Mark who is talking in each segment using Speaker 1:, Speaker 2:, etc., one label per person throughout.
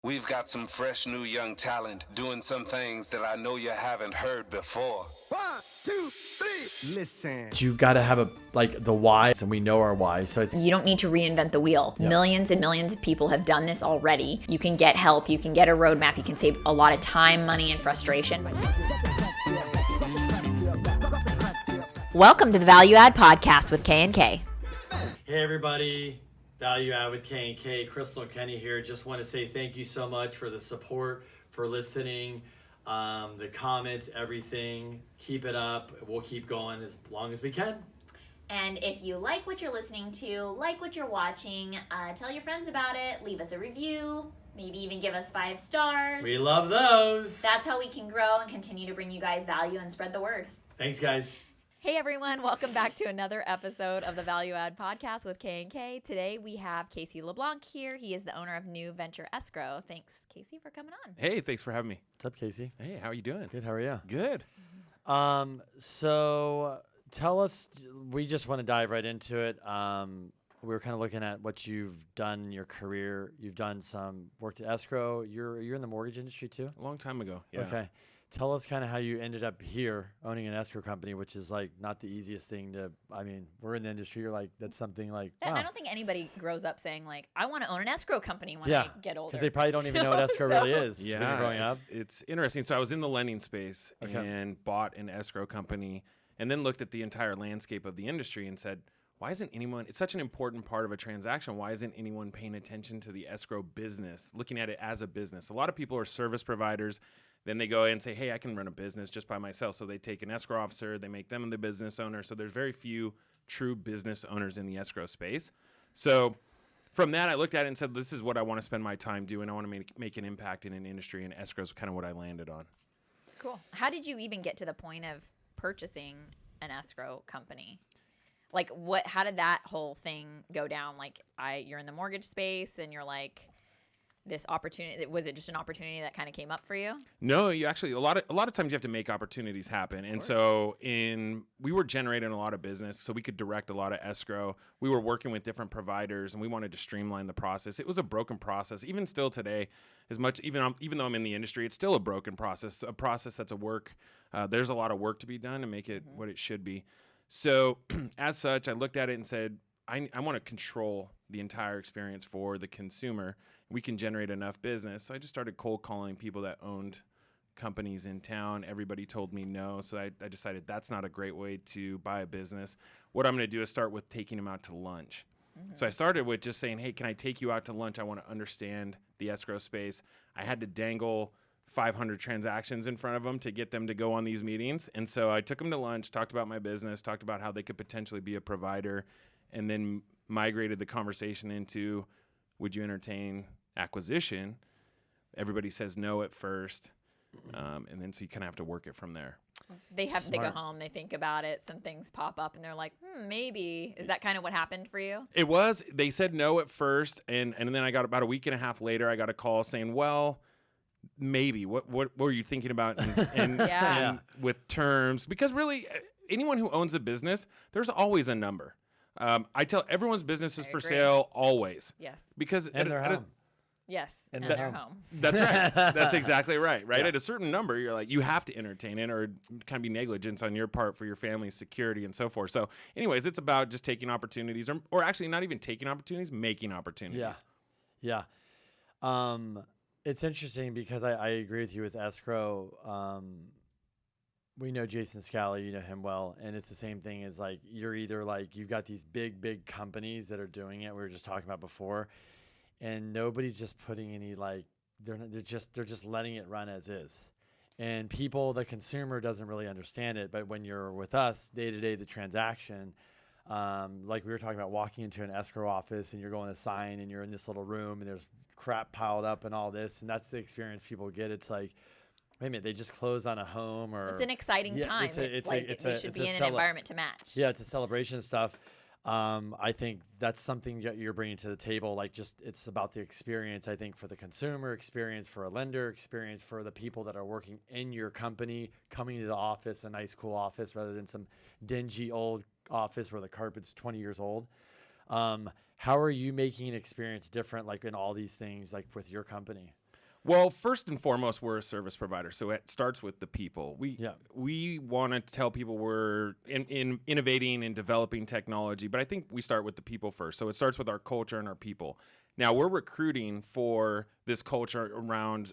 Speaker 1: We've got some fresh new young talent doing some things that I know you haven't heard before.
Speaker 2: 1, 2, 3, listen.
Speaker 3: You got to have the why, and we know our why. So
Speaker 4: you don't need to reinvent the wheel. Yeah. Millions and millions of people have done this already. You can get help, you can get a roadmap, you can save a lot of time, money, and frustration. Welcome to the Value Add Podcast with K&K.
Speaker 3: Hey everybody, Value Add with K&K. Crystal and Kenny here. Just want to say thank you so much for the support, for listening, the comments, everything. Keep it up. We'll keep going as long as we can.
Speaker 4: And if you like what you're listening to, like what you're watching, tell your friends about it, leave us a review, maybe even give us 5 stars.
Speaker 3: We love those.
Speaker 4: That's how we can grow and continue to bring you guys value and spread the word.
Speaker 3: Thanks, guys.
Speaker 4: Hey everyone, welcome back to another episode of the Value Add Podcast with K&K. Today we have Casey Leblanc here. He is the owner of New Venture Escrow. Thanks, Casey, for coming on.
Speaker 5: Hey, thanks for having me.
Speaker 3: What's up, Casey?
Speaker 5: Hey, how are you doing?
Speaker 3: Good, how are you?
Speaker 5: Good.
Speaker 3: So tell us, we just want to dive right into it. We were kind of looking at what you've done in your career. You've done some work at escrow. You're in the mortgage industry too?
Speaker 5: A long time ago, yeah.
Speaker 3: Okay. Tell us kind of how you ended up here owning an escrow company, which is like not the easiest thing to, I mean, we're in the industry. You're like, that's something like, wow.
Speaker 4: I don't think anybody grows up saying like, I want to own an escrow company when I get older.
Speaker 3: Because they probably don't even know what escrow really is
Speaker 5: yeah,
Speaker 3: when you're growing up.
Speaker 5: It's interesting. So I was in the lending space and bought an escrow company and then looked at the entire landscape of the industry and said, why isn't anyone, it's such an important part of a transaction, why isn't anyone paying attention to the escrow business, looking at it as a business? A lot of people are service providers. Then they go in and say, hey, I can run a business just by myself. So they take an escrow officer, they make them the business owner. So there's very few true business owners in the escrow space. So from that, I looked at it and said, this is what I want to spend my time doing. I want to make an impact in an industry, and escrow is kind of what I landed on.
Speaker 4: Cool. How did you even get to the point of purchasing an escrow company? Like, how did that whole thing go down? Like, you're in the mortgage space and you're like, this opportunity, was it just an opportunity that kind of came up for you?
Speaker 5: No, you actually, a lot of times you have to make opportunities happen. And so we were generating a lot of business, so we could direct a lot of escrow. We were working with different providers and we wanted to streamline the process. It was a broken process. Even still today, even though I'm in the industry, it's still a broken process, a process that's a work. There's a lot of work to be done to make it what it should be. So as such, I looked at it and said, I want to control the entire experience for the consumer. We can generate enough business. So I just started cold calling people that owned companies in town. Everybody told me no. So I decided that's not a great way to buy a business. What I'm going to do is start with taking them out to lunch. Mm-hmm. So I started with just saying, hey, can I take you out to lunch? I want to understand the escrow space. I had to dangle 500 transactions in front of them to get them to go on these meetings. And so I took them to lunch, talked about my business, talked about how they could potentially be a provider, and then migrated the conversation into, would you entertain acquisition? Everybody says no at first, and then so you kind of have to work it from there.
Speaker 4: They go home, they think about it, some things pop up, and they're like, maybe. Is that kind of what happened for you?
Speaker 5: It was. They said no at first, and then I got about a week and a half later, I got a call saying, well, maybe. What were you thinking about and with terms? Because really, anyone who owns a business, there's always a number. I tell everyone's business is for sale always.
Speaker 4: Yes.
Speaker 5: Because
Speaker 3: and their home.
Speaker 4: Yes, and their home.
Speaker 5: That's right. That's exactly right.
Speaker 3: Yeah.
Speaker 5: At a certain number, you're like, you have to entertain it, or kind of be negligence on your part for your family's security and so forth. So anyways, it's about just taking opportunities, or actually not even taking opportunities, making opportunities.
Speaker 3: Yeah. It's interesting because I agree with you with escrow. We know Jason Scally, you know him well, and it's the same thing as like you're either like you've got these big companies that are doing it. We were just talking about before, and nobody's just putting any like they're just letting it run as is. And the consumer doesn't really understand it. But when you're with us day to day, the transaction, like we were talking about, walking into an escrow office and you're going to sign and you're in this little room and there's crap piled up and all this, and that's the experience people get. It's like, wait a minute, they just closed on a home, or
Speaker 4: it's an exciting time. They should be in an environment to match.
Speaker 3: Yeah, it's a celebration stuff. I think that's something that you're bringing to the table. Like, it's about the experience. I think for the consumer experience, for a lender experience, for the people that are working in your company, coming to the office, a nice, cool office, rather than some dingy old office where the carpet's 20 years old. How are you making an experience different, like in all these things, like with your company?
Speaker 5: Well, first and foremost, we're a service provider, so it starts with the people. We want to tell people we're in innovating and developing technology, but I think we start with the people first. So it starts with our culture and our people. Now we're recruiting for this culture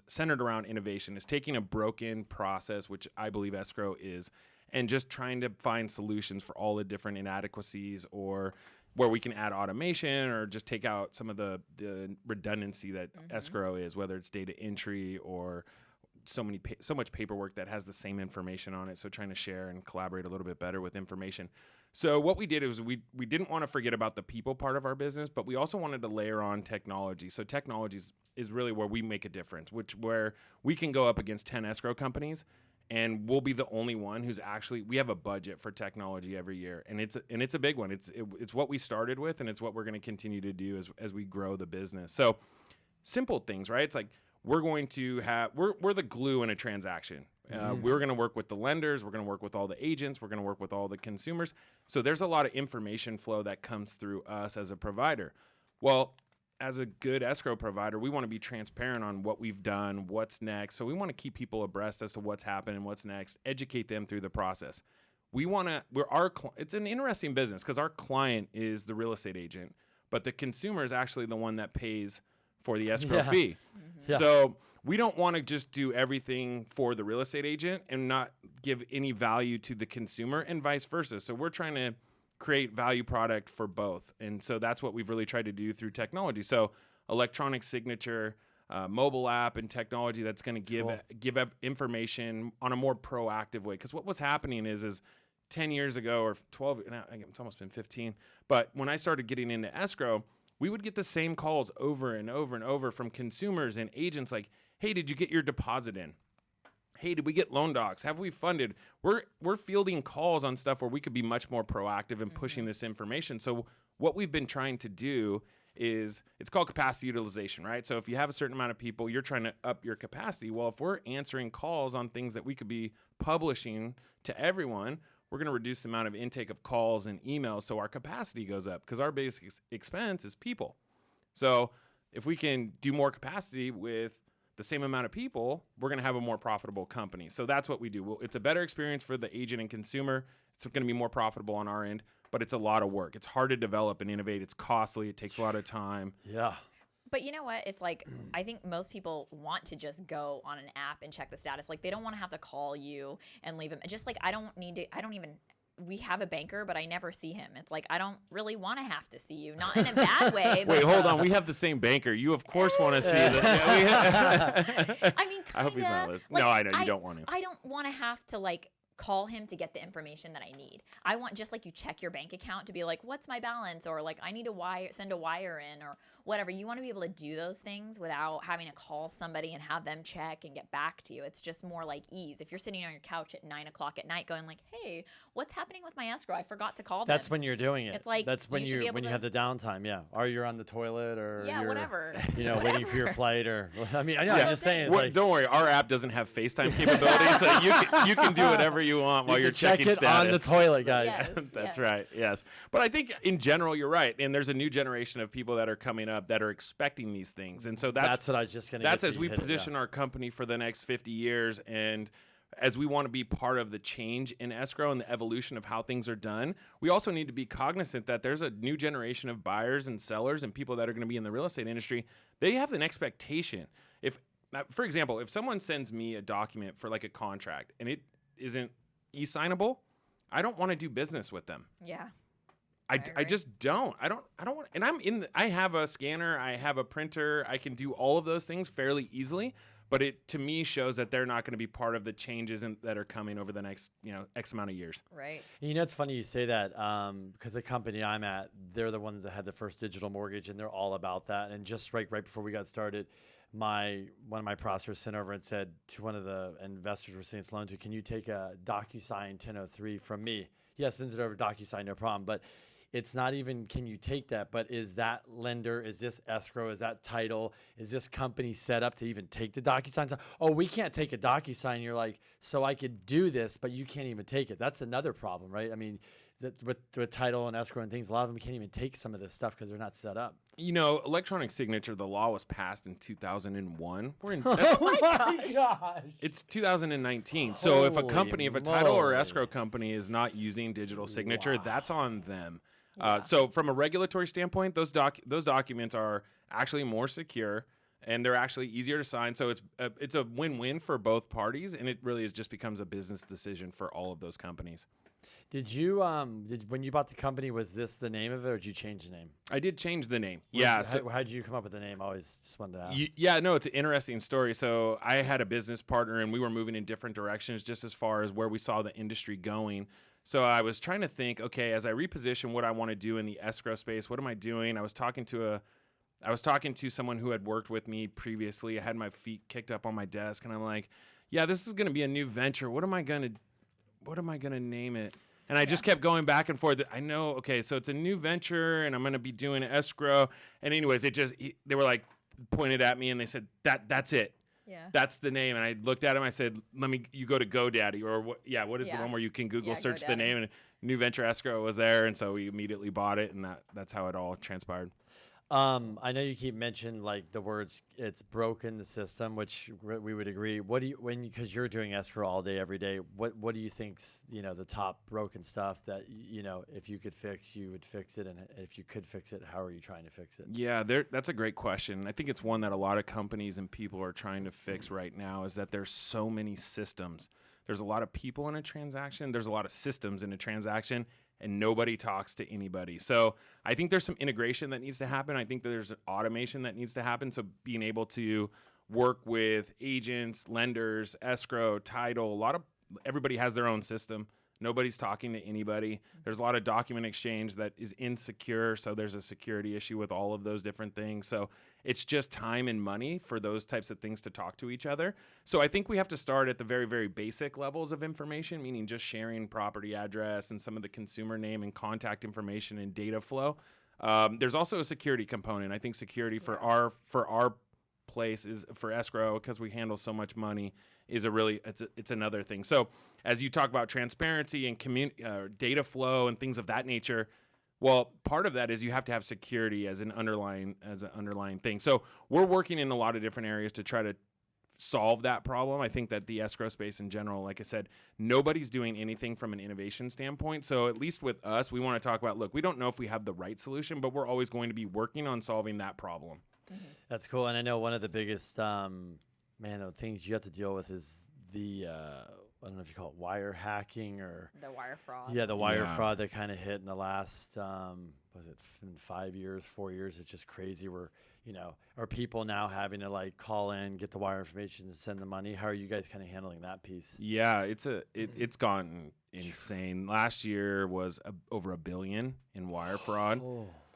Speaker 5: centered around innovation. It's taking a broken process, which I believe escrow is, and just trying to find solutions for all the different inadequacies, or where we can add automation or just take out some of the redundancy that escrow is, whether it's data entry or so much paperwork that has the same information on it. So trying to share and collaborate a little bit better with information. So what we did is we didn't want to forget about the people part of our business, but we also wanted to layer on technology. So technology is really where we make a difference, where we can go up against 10 escrow companies, and we'll be the only one who's actually, we have a budget for technology every year, and it's a big one. It's what we started with, and it's what we're going to continue to do as we grow the business. So simple things, right? It's like we're the glue in a transaction. We're going to work with the lenders. We're going to work with all the agents. We're going to work with all the consumers. So there's a lot of information flow that comes through us as a provider. Well, as a good escrow provider, we want to be transparent on what we've done, what's next. So we want to keep people abreast as to what's happening, what's next, educate them through the process. It's an interesting business because our client is the real estate agent, but the consumer is actually the one that pays for the escrow fee.
Speaker 3: Yeah.
Speaker 5: So we don't want to just do everything for the real estate agent and not give any value to the consumer, and vice versa. So we're trying to create value product for both. And so that's what we've really tried to do through technology. So electronic signature, mobile app, and technology that's going to give up information on a more proactive way. Because what was happening is 10 years ago or 12, it's almost been 15, but when I started getting into escrow, we would get the same calls over and over and over from consumers and agents like, hey, did you get your deposit in? Hey, did we get loan docs? Have we funded? We're fielding calls on stuff where we could be much more proactive in pushing this information. So what we've been trying to do is, it's called capacity utilization, right? So if you have a certain amount of people, you're trying to up your capacity. Well, if we're answering calls on things that we could be publishing to everyone, we're going to reduce the amount of intake of calls and emails, so our capacity goes up, because our basic expense is people. So if we can do more capacity with the same amount of people, we're going to have a more profitable company. So that's what we do. It's a better experience for the agent and consumer. It's going to be more profitable on our end, but it's a lot of work. It's hard to develop and innovate. It's costly. It takes a lot of time.
Speaker 3: Yeah.
Speaker 4: But you know what? It's like, I think most people want to just go on an app and check the status. Like, they don't want to have to call you and leave them. Just like, we have a banker, but I never see him. It's like, I don't really want to have to see you. Not in a bad way. But
Speaker 5: Wait, hold on. We have the same banker. You, of course, want to see that.
Speaker 4: I mean,
Speaker 5: I hope he's not listening.
Speaker 4: Like,
Speaker 5: No, I know. You don't want to.
Speaker 4: I don't want to have to, like, call him to get the information that I need. I want, just like you check your bank account, to be like, what's my balance? Or like, I need to send a wire in, or whatever. You want to be able to do those things without having to call somebody and have them check and get back to you. It's just more like ease. If you're sitting on your couch at 9 o'clock at night going like, hey, what's happening with my escrow? I forgot to call them.
Speaker 3: That's when you're doing it.
Speaker 4: It's like,
Speaker 3: that's when you have the downtime, or you're on the toilet, or you're,
Speaker 4: whatever.
Speaker 3: Waiting for your flight, or I mean, I know.
Speaker 5: Yeah.
Speaker 3: I'm just saying.
Speaker 5: Well, don't worry, our app doesn't have FaceTime capabilities, so you can do whatever you want while you're checking
Speaker 3: check it
Speaker 5: status.
Speaker 3: on the toilet, guys.
Speaker 4: Yes,
Speaker 5: That's
Speaker 4: yes.
Speaker 5: right. Yes, but I think in general you're right, and there's a new generation of people that are coming up that are expecting these things, and so that's
Speaker 3: what I was just going to.
Speaker 5: That's as we position our company for the next 50 years, and as we want to be part of the change in escrow and the evolution of how things are done. We also need to be cognizant that there's a new generation of buyers and sellers and people that are going to be in the real estate industry. They have an expectation. For example, if someone sends me a document for like a contract and it isn't e-signable, I don't want to do business with them.
Speaker 4: Yeah.
Speaker 5: I just don't. I don't want, and I have a scanner, I have a printer, I can do all of those things fairly easily, but it to me shows that they're not going to be part of the changes that are coming over the next, X amount of years.
Speaker 4: Right.
Speaker 3: It's funny you say that, because the company I'm at, they're the ones that had the first digital mortgage, and they're all about that. And just right before we got started, one of my processors sent over and said to one of the investors we're seeing this loan to, can you take a DocuSign 1003 from me? Yes, sends it over DocuSign, no problem. But it's not even, can you take that, but is that lender, is this escrow, is that title, is this company set up to even take the DocuSign? Oh, we can't take a DocuSign. You're like, so I could do this, but you can't even take it. That's another problem, right? I mean, that with title and escrow and things, a lot of them can't even take some of this stuff because they're not set up.
Speaker 5: You know, electronic signature, the law was passed in 2001. We're in
Speaker 3: Oh my gosh.
Speaker 5: It's 2019. So if a
Speaker 3: Holy
Speaker 5: company, if a title or
Speaker 3: moly.
Speaker 5: escrow company is not using digital signature, that's on them.
Speaker 4: Yeah.
Speaker 5: So from a regulatory standpoint, those documents are actually more secure and they're actually easier to sign. So it's a win-win for both parties, and it really just becomes a business decision for all of those companies.
Speaker 3: Did you when you bought the company, was this the name of it, or did you change the name?
Speaker 5: I did change the name.
Speaker 3: How did you come up with the name? I always just wanted to ask.
Speaker 5: Yeah, no, it's an interesting story. So I had a business partner, and we were moving in different directions just as far as where we saw the industry going. So I was trying to think, okay, as I reposition what I want to do in the escrow space, what am I doing? I was talking to someone who had worked with me previously. I had my feet kicked up on my desk, and I'm like, yeah, this is going to be a new venture. What am I going to name it? And I just kept going back and forth. I know, okay, so it's a new venture, and I'm going to be doing escrow. And anyways, they were like, pointed at me, and they said, that's it.
Speaker 4: Yeah.
Speaker 5: That's the name. And I looked at him. I said, you go to GoDaddy, or what is the one where you can Google search the
Speaker 4: GoDaddy.
Speaker 5: name, and New Venture Escrow was there. And so we immediately bought it, and that's how it all transpired.
Speaker 3: I know you keep mentioning like the words it's broken the system, which we would agree. What do you because you're doing escrow all day every day? What do you think's the top broken stuff that if you could fix, you would fix it, and if you could fix it, how are you trying to fix it?
Speaker 5: Yeah, that's a great question. I think it's one that a lot of companies and people are trying to fix right now. Is that there's so many systems. There's a lot of people in a transaction. There's a lot of systems in a transaction. And nobody talks to anybody. So I think there's some integration that needs to happen. I think that there's an automation that needs to happen. So being able to work with agents, lenders, escrow, title, everybody has their own system. Nobody's talking to anybody. There's a lot of document exchange that is insecure. So there's a security issue with all of those different things. So it's just time and money for those types of things to talk to each other. So I think we have to start at the very, very basic levels of information, meaning just sharing property address and some of the consumer name and contact information and data flow. There's also a security component. I think security for our place is for escrow, because we handle so much money, is it's another thing. So as you talk about transparency and data flow and things of that nature, well, part of that is you have to have security as an underlying thing. So we're working in a lot of different areas to try to solve that problem. I think that the escrow space in general, like I said, nobody's doing anything from an innovation standpoint. So at least with us, we want to talk about, look, we don't know if we have the right solution, but we're always going to be working on solving that problem.
Speaker 3: That's cool. And I know one of the biggest things you have to deal with is the I don't know if you call it wire hacking or
Speaker 4: The wire fraud.
Speaker 3: the wire fraud that kind of hit in the last was it 5 years, 4 years? It's just crazy. Where are people now having to like call in, get the wire information, and send the money? How are you guys kind of handling that piece?
Speaker 5: Yeah, it's gone insane. Last year was over $1 billion in wire fraud.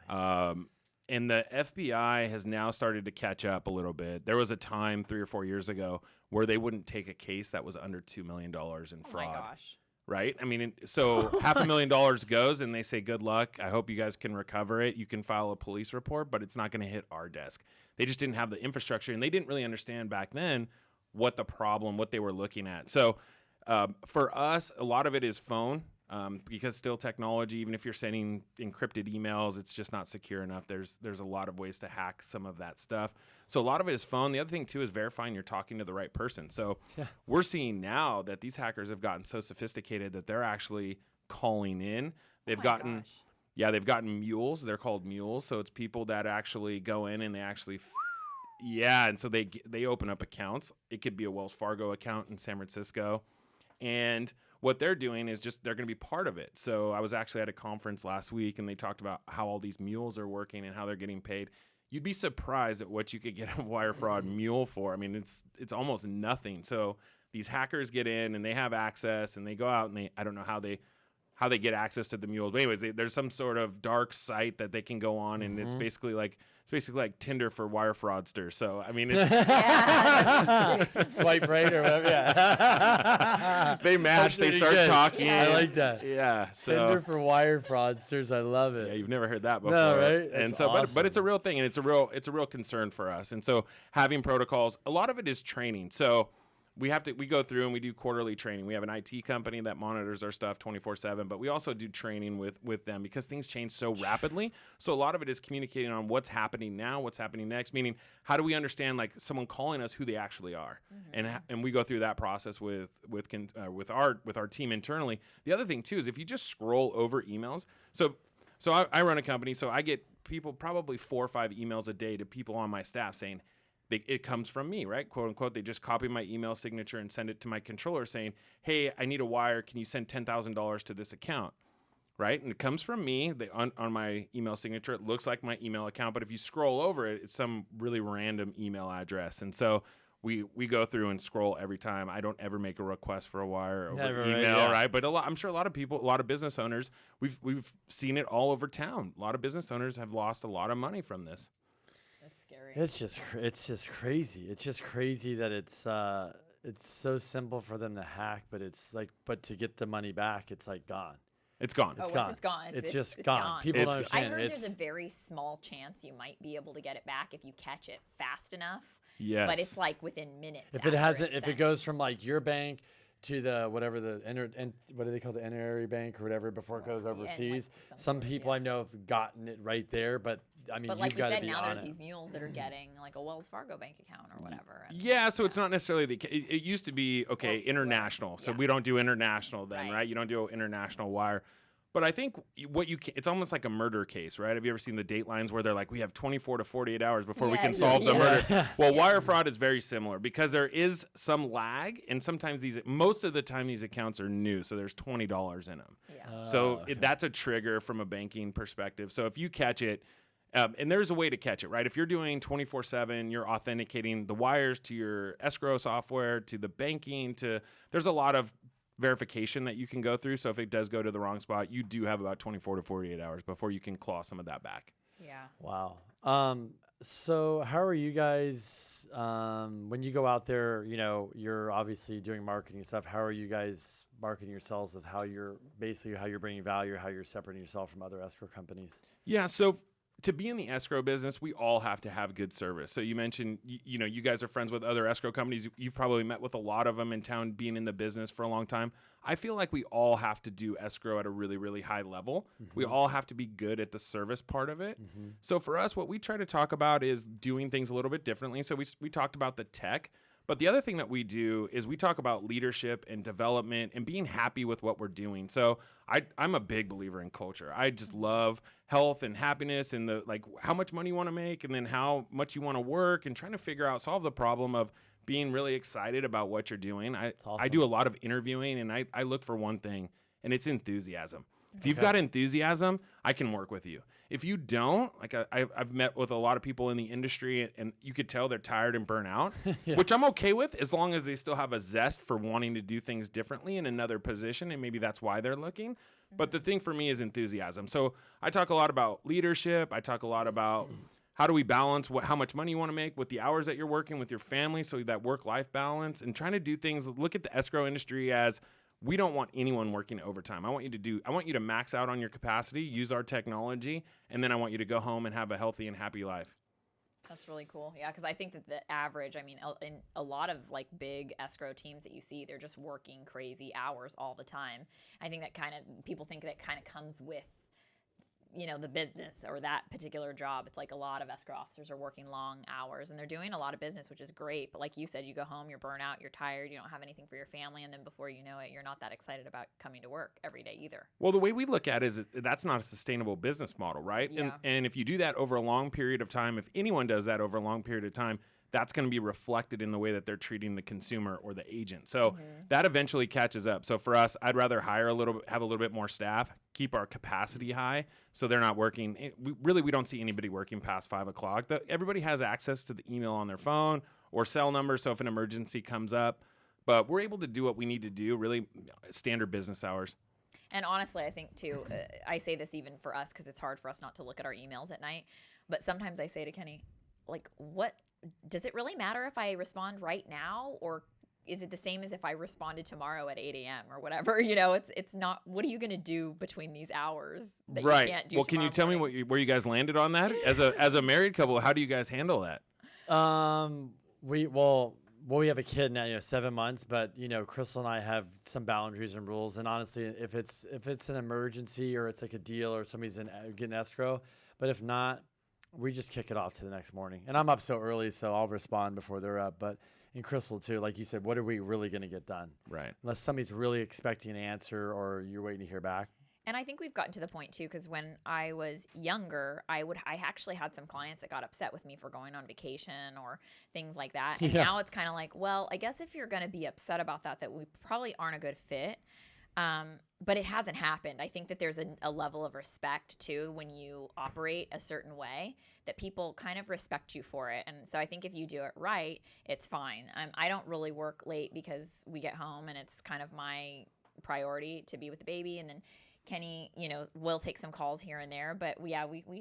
Speaker 5: And the FBI has now started to catch up a little bit. There was a time 3 or 4 years ago where they wouldn't take a case that was under $2 million in fraud.
Speaker 4: Oh my gosh.
Speaker 5: Right? I mean, so $500,000 goes, and they say, good luck. I hope you guys can recover it. You can file a police report, but it's not going to hit our desk. They just didn't have the infrastructure, and they didn't really understand back then what they were looking at. So for us, a lot of it is phone. Because still technology, even if you're sending encrypted emails, it's just not secure enough. There's a lot of ways to hack some of that stuff. So a lot of it is phone. The other thing too is verifying you're talking to the right person. So we're seeing now that these hackers have gotten so sophisticated that they're actually calling in. They've gotten mules. They're called mules. So it's people that actually go in and they actually and so they open up accounts. It could be a Wells Fargo account in San Francisco, and what they're doing is they're going to be part of it. So I was actually at a conference last week, and they talked about how all these mules are working and how they're getting paid. You'd be surprised at what you could get a wire fraud mule for. I mean, it's almost nothing. So these hackers get in, and they have access, and they go out, and I don't know how they get access to the mules. But anyways, there's some sort of dark site that they can go on, and it's basically like Tinder for wire fraudsters. So I mean,
Speaker 3: Swipe right or whatever. Yeah.
Speaker 5: they match, they start talking.
Speaker 3: I like that.
Speaker 5: Yeah. So
Speaker 3: Tinder for wire fraudsters. I love it.
Speaker 5: yeah, you've never heard that before.
Speaker 3: No, right?
Speaker 5: And
Speaker 3: That's
Speaker 5: so,
Speaker 3: awesome.
Speaker 5: but it's a real thing, and it's a real concern for us. And so having protocols, a lot of it is training. So we go through and we do quarterly training. We have an IT company that monitors our stuff 24/7, but we also do training with them because things change so rapidly. So a lot of it is communicating on what's happening now, what's happening next, meaning how do we understand like someone calling us who they actually are. And we go through that process with our team internally. The other thing too is if you just scroll over emails. So I run a company, so I get people probably 4 or 5 emails a day to people on my staff saying, it comes from me, right? Quote unquote. They just copy my email signature and send it to my controller saying, hey, I need a wire. Can you send $10,000 to this account? Right? And it comes from me on my email signature. It looks like my email account, but if you scroll over it, it's some really random email address. And so we go through and scroll every time. I don't ever make a request for a wire over email, right? But I'm sure a lot of people, a lot of business owners, we've seen it all over town. A lot of business owners have lost a lot of money from this.
Speaker 4: Scary.
Speaker 3: It's just crazy. It's just crazy that it's so simple for them to hack, but to get the money back, it's like gone.
Speaker 5: It's gone.
Speaker 4: It's gone.
Speaker 3: It's just gone. People don't
Speaker 4: I
Speaker 3: understand.
Speaker 4: heard there's a very small chance you might be able to get it back if you catch it fast enough.
Speaker 5: Yes.
Speaker 4: But it's like within minutes.
Speaker 3: If it goes from like your bank to the whatever what do they call the entry bank or whatever before it goes overseas.
Speaker 4: Like
Speaker 3: some people I know have gotten it right there, but I mean,
Speaker 4: like
Speaker 3: you've got to be
Speaker 4: now
Speaker 3: on
Speaker 4: there's
Speaker 3: it.
Speaker 4: these mules that are getting like a Wells Fargo bank account or whatever.
Speaker 5: Yeah, so it's not necessarily it used to be international. So we don't do international then, right? You don't do international wire. But I think it's almost like a murder case, right? Have you ever seen the datelines where they're like, we have 24 to 48 hours before we can solve the murder? Well, wire fraud is very similar because there is some lag, and sometimes most of the time these accounts are new, so there's $20 in them. Yeah. So that's a trigger from a banking perspective. So if you catch it, and there's a way to catch it, right? If you're doing 24/7, you're authenticating the wires to your escrow software, to the banking, there's a lot of verification that you can go through. So if it does go to the wrong spot, you do have about 24 to 48 hours before you can claw some of that back.
Speaker 4: Yeah.
Speaker 3: Wow. So how are you guys, when you go out there, you're obviously doing marketing stuff. How are you guys marketing yourselves of how you're bringing value, how you're separating yourself from other escrow companies?
Speaker 5: Yeah. So to be in the escrow business, we all have to have good service. So you mentioned, you guys are friends with other escrow companies. You've probably met with a lot of them in town being in the business for a long time. I feel like we all have to do escrow at a really, really high level. Mm-hmm. We all have to be good at the service part of it. Mm-hmm. So for us, what we try to talk about is doing things a little bit differently. So we talked about the tech. But the other thing that we do is we talk about leadership and development and being happy with what we're doing. So I'm a big believer in culture. I just love health and happiness and how much money you want to make and then how much you want to work and trying to solve the problem of being really excited about what you're doing.
Speaker 3: Awesome.
Speaker 5: I do a lot of interviewing and I look for one thing, and it's enthusiasm. If you've got enthusiasm, I can work with you. If you don't, I've met with a lot of people in the industry, and you could tell they're tired and burnt out, which I'm okay with as long as they still have a zest for wanting to do things differently in another position, and maybe that's why they're looking. But the thing for me is enthusiasm. So I talk a lot about leadership. I talk a lot about how do we balance how much money you want to make with the hours that you're working with your family, so that work-life balance, and trying to do things. Look at the escrow industry as we don't want anyone working overtime. I want you to max out on your capacity, use our technology, and then I want you to go home and have a healthy and happy life.
Speaker 4: That's really cool. Yeah, because I think that the average, in a lot of big escrow teams that you see, they're just working crazy hours all the time. I think that people think that kind of comes with the business or that particular job. It's like a lot of escrow officers are working long hours and they're doing a lot of business, which is great. But like you said, you go home, you're burnt out, you're tired, you don't have anything for your family. And then before you know it, you're not that excited about coming to work every day either.
Speaker 5: Well, the way we look at it is that's not a sustainable business model, right?
Speaker 4: Yeah.
Speaker 5: And if you do that over a long period of time, if anyone does that over a long period of time, that's going to be reflected in the way that they're treating the consumer or the agent. So that eventually catches up. So for us, I'd rather have a little bit more staff, keep our capacity high so they're not working. We don't see anybody working past 5 o'clock. Everybody has access to the email on their phone or cell number. So if an emergency comes up, but we're able to do what we need to do, really standard business hours.
Speaker 4: And honestly, I think too, I say this even for us because it's hard for us not to look at our emails at night. But sometimes I say to Kenny, what does it really matter if I respond right now, or is it the same as if I responded tomorrow at 8 a.m. or whatever? It's not. What are you going to do between these hours that you can't do?
Speaker 5: Well, can you tell me where you guys landed on that as a married couple? How do you guys handle that?
Speaker 3: we have a kid now, 7 months, but Crystal and I have some boundaries and rules. And honestly, if it's an emergency or it's like a deal or somebody's getting escrow, but if not, we just kick it off to the next morning. And I'm up so early, so I'll respond before they're up. But in Crystal too, like you said, what are we really going to get done?
Speaker 5: Right.
Speaker 3: Unless somebody's really expecting an answer or you're waiting to hear back.
Speaker 4: And I think we've gotten to the point too, because when I was younger, I actually had some clients that got upset with me for going on vacation or things like that. And now it's kind of like, well, I guess if you're going to be upset about that we probably aren't a good fit. But it hasn't happened. I think that there's a level of respect too when you operate a certain way that people kind of respect you for it. And so I think if you do it right, it's fine. I don't really work late because we get home and it's kind of my priority to be with the baby. And then Kenny, will take some calls here and there, but we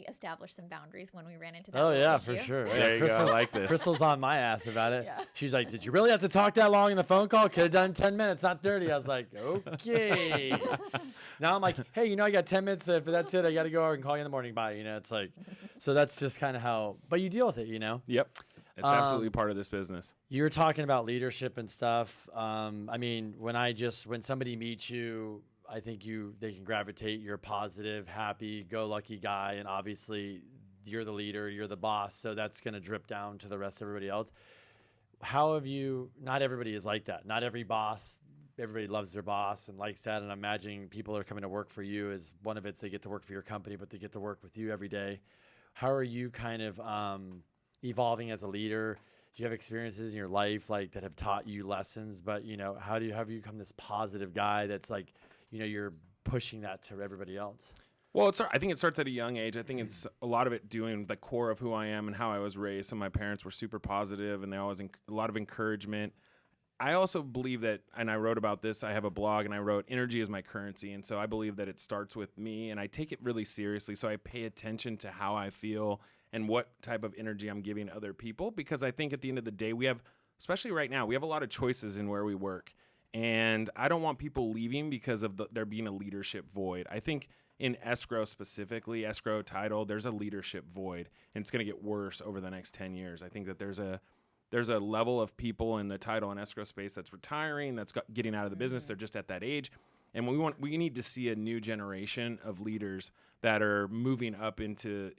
Speaker 4: established some boundaries when we ran into that.
Speaker 3: Oh yeah,
Speaker 4: issue.
Speaker 3: for sure.
Speaker 5: There you go. I like this.
Speaker 3: Crystal's on my ass about it.
Speaker 4: Yeah.
Speaker 3: She's like, "Did you really have to talk that long in the phone call? Could have done 10 minutes, not 30." I was like, "Okay." Now I'm like, "Hey, I got 10 minutes. If that's it, I got to go over and call you in the morning." Bye. It's like, so that's just kind of how. But you deal with it,
Speaker 5: Yep. It's absolutely part of this business.
Speaker 3: You were talking about leadership and stuff. When somebody meets you, I think they can gravitate. You're a positive, happy, go lucky guy. And obviously you're the leader, you're the boss. So that's going to drip down to the rest of everybody else. Not everybody is like that. Not everybody loves their boss and likes that. And I'm imagining people are coming to work for you as one of it's they get to work for your company, but they get to work with you every day. How are you kind of evolving as a leader? Do you have experiences in your life that have taught you lessons? But, how do you become this positive guy that's like, you're pushing that to everybody else?
Speaker 5: Well, I think it starts at a young age. I think it's a lot of it doing the core of who I am and how I was raised. So my parents were super positive and they always a lot of encouragement. I also believe that, and I wrote about this, I have a blog and I wrote, energy is my currency. And so I believe that it starts with me and I take it really seriously. So I pay attention to how I feel and what type of energy I'm giving other people. Because I think at the end of the day, especially right now, we have a lot of choices in where we work. And I don't want people leaving because of there being a leadership void. I think in escrow specifically, escrow title, there's a leadership void, and it's going to get worse over the next 10 years. I think that there's a level of people in the title and escrow space that's retiring, that's getting out of the business. They're just at that age. And we need to see a new generation of leaders that are moving up into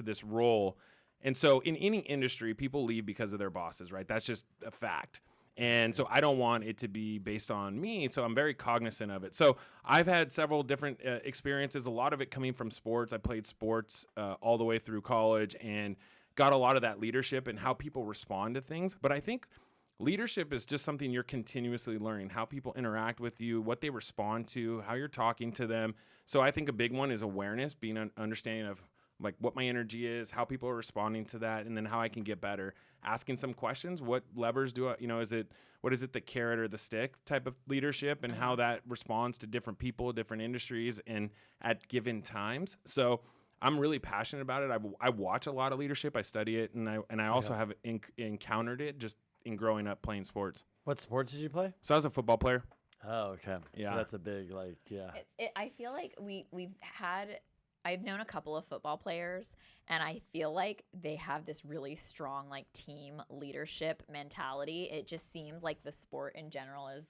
Speaker 5: this role. And so in any industry, people leave because of their bosses, right? That's just a fact. And so I don't want it to be based on me, so I'm very cognizant of it. So I've had several different experiences, a lot of it coming from sports. I played sports all the way through college and got a lot of that leadership and how people respond to things. But I think leadership is just something you're continuously learning, how people interact with you, what they respond to, how you're talking to them. So I think a big one is awareness, being an understanding of what my energy is, how people are responding to that, and then how I can get better. Asking some questions, what levers do I, what is it, the carrot or the stick type of leadership, and how that responds to different people, different industries, and at given times. So I'm really passionate about it. I watch a lot of leadership. I study it, and I also have encountered it just in growing up playing sports.
Speaker 3: What sports did you play?
Speaker 5: So I was a football player.
Speaker 3: Oh, okay.
Speaker 5: Yeah.
Speaker 3: So that's a big,
Speaker 4: I feel like I've known a couple of football players, and I feel like they have this really strong team leadership mentality. It just seems like the sport in general is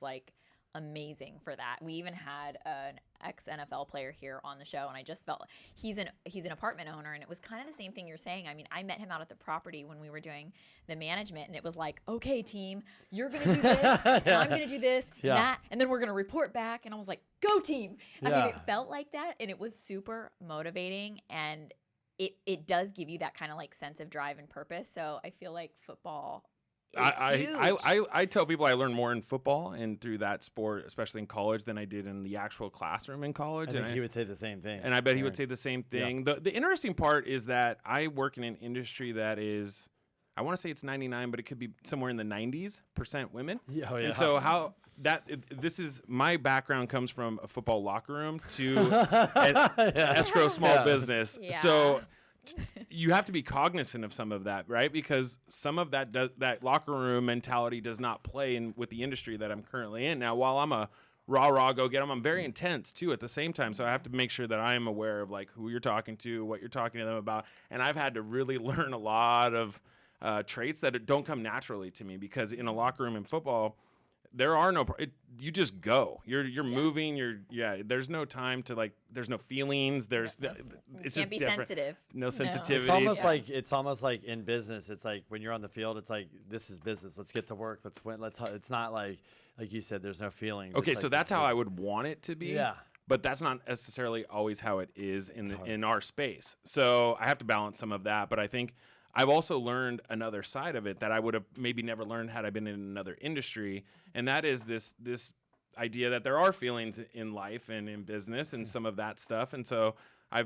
Speaker 4: amazing for that. We even had an ex-NFL player here on the show, and I just felt he's an apartment owner, and it was kind of the same thing you're saying. I mean, I met him out at the property when we were doing the management, and it was like, okay, team, you're going to do this, and I'm going to do this, and that, and then we're going to report back. And I was like, go team. I mean, it felt like that, and it was super motivating, and it does give you that kind of sense of drive and purpose. So I feel like football
Speaker 5: I tell people I learned more in football and through that sport, especially in college, than I did in the actual classroom in college.
Speaker 3: I think he would say the same thing.
Speaker 5: And I bet he would say the same thing. Yeah. The interesting part is that I work in an industry that is, I want to say it's 99, but it could be somewhere in the 90% women.
Speaker 3: Oh, yeah.
Speaker 5: And so this is, my background comes from a football locker room to an escrow small business.
Speaker 4: Yeah.
Speaker 5: So you have to be cognizant of some of that, right? Because some of that locker room mentality does not play in with the industry that I'm currently in. Now, while I'm a rah, go get them, I'm very intense too at the same time. So I have to make sure that I am aware of who you're talking to, what you're talking to them about. And I've had to really learn a lot of traits that don't come naturally to me, because in a locker room in football, there are no. You just go. You're moving. There's no time to like. There's no feelings. It's just
Speaker 4: Can't be
Speaker 5: different.
Speaker 4: sensitive.
Speaker 5: No sensitivity.
Speaker 3: It's almost like in business. It's like when you're on the field. It's like, this is business. Let's get to work. Let's win. It's not like you said. There's no feelings.
Speaker 5: Okay,
Speaker 3: It's
Speaker 5: so
Speaker 3: like,
Speaker 5: that's how I would want it to be.
Speaker 3: Yeah.
Speaker 5: But that's not necessarily always how it is in our space. So I have to balance some of that. But I think I've also learned another side of it that I would have maybe never learned had I been in another industry, and that is this idea that there are feelings in life and in business and some of that stuff. And so I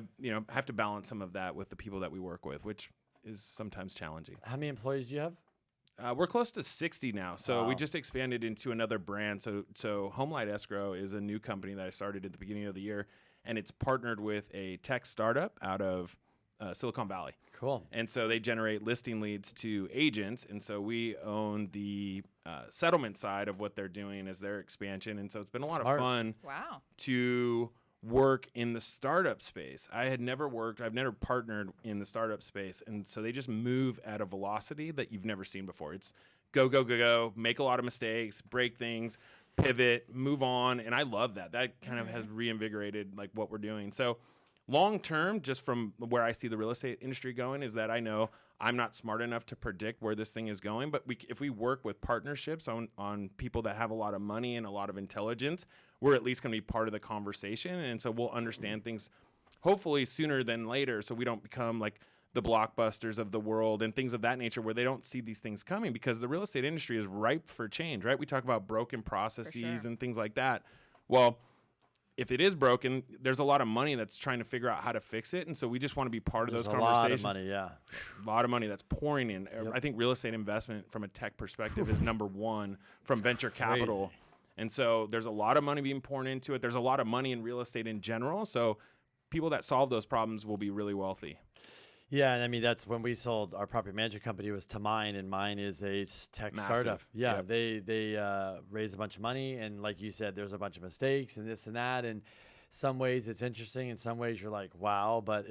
Speaker 5: have to balance some of that with the people that we work with, which is sometimes challenging.
Speaker 3: How many employees do you have?
Speaker 5: We're close to 60 now. So
Speaker 3: Wow.
Speaker 5: we just expanded into another brand. So Homelight Escrow is a new company that I started at the beginning of the year, and it's partnered with a tech startup out of Silicon Valley.
Speaker 3: Cool.
Speaker 5: And so they generate listing leads to agents. And so we own the settlement side of what they're doing as their expansion. And so it's been a lot
Speaker 3: Smart.
Speaker 5: of fun
Speaker 4: Wow.
Speaker 5: to work in the startup space. I've never partnered in the startup space. And so they just move at a velocity that you've never seen before. It's go, go, go, go, make a lot of mistakes, break things, pivot, move on. And I love that. That kind of has reinvigorated like what we're doing. So long term, just from where I see the real estate industry going, is that I know I'm not smart enough to predict where this thing is going. But if we work with partnerships on people that have a lot of money and a lot of intelligence, we're at least going to be part of the conversation. And so we'll understand things hopefully sooner than later, so we don't become like the Blockbusters of the world and things of that nature where they don't see these things coming, because the real estate industry is ripe for change, right? We talk about broken processes and things like that. Well, if it is broken, there's a lot of money that's trying to figure out how to fix it. And so we just want to be part of those conversations.
Speaker 3: A lot of money, yeah.
Speaker 5: A lot of money that's pouring in. Yep. I think real estate investment from a tech perspective is number one from venture capital. And so there's a lot of money being poured into it. There's a lot of money in real estate in general. So people that solve those problems will be really wealthy.
Speaker 3: Yeah, and I mean, that's when we sold our property management company was to Mine, and Mine is a tech startup. Yeah,
Speaker 5: Yep.
Speaker 3: they raised a bunch of money, and like you said, there's a bunch of mistakes and this and that, and some ways it's interesting, in some ways you're like, wow, but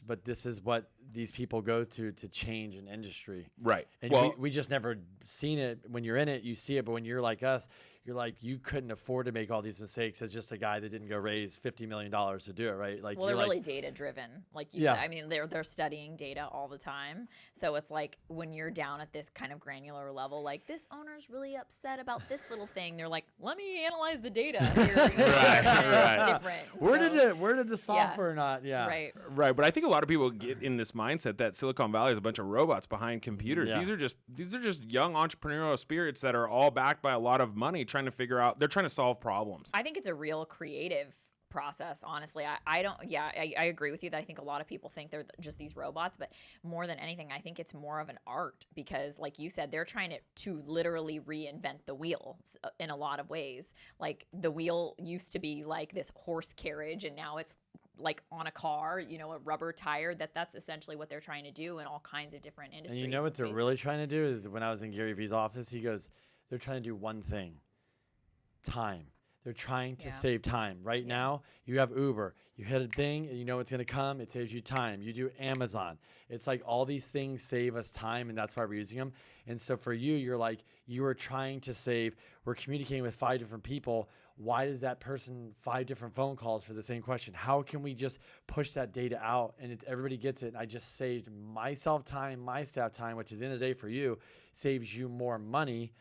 Speaker 3: but this is what these people go to change an industry.
Speaker 5: Right.
Speaker 3: And
Speaker 5: Well,
Speaker 3: we just never seen it. When you're in it, you see it, but when you're like us, you're like, you couldn't afford to make all these mistakes as just a guy that didn't go raise $50 million to do it, right? Like,
Speaker 4: Well, they're really data driven, like you
Speaker 3: Yeah.
Speaker 4: said. I mean, they're studying data all the time. So it's like when you're down at this kind of granular level, like this owner's really upset about this little thing. They're like, let me analyze the data. Here. You know,
Speaker 5: Right.
Speaker 4: It's different.
Speaker 3: where did the software not? Yeah.
Speaker 4: Right.
Speaker 5: Right, but I think a lot of people get in this mindset that Silicon Valley is a bunch of robots behind computers.
Speaker 3: Yeah.
Speaker 5: These are just young entrepreneurial spirits that are all backed by a lot of money, trying to figure out. They're trying to solve problems.
Speaker 4: I think it's a real creative process, honestly. I agree with you that I think a lot of people think they're just these robots, but more than anything, I think it's more of an art, because like you said, they're trying to literally reinvent the wheel in a lot of ways. Like the wheel used to be like this horse carriage, and now it's like on a car, a rubber tire. That's essentially what they're trying to do in all kinds of different industries.
Speaker 3: And you know what they're really trying to do is, when I was in Gary Vee's office, he goes, they're trying to do one thing: time. They're trying to save time. Right now, you have Uber. You hit a thing, and you know it's going to come. It saves you time. You do Amazon. It's like all these things save us time, and that's why we're using them. And so for you, you're like, you are trying to save. We're communicating with 5 different people. Why does that person 5 different phone calls for the same question? How can we just push that data out and everybody gets it? And I just saved myself time, my staff time, which at the end of the day for you saves you more money.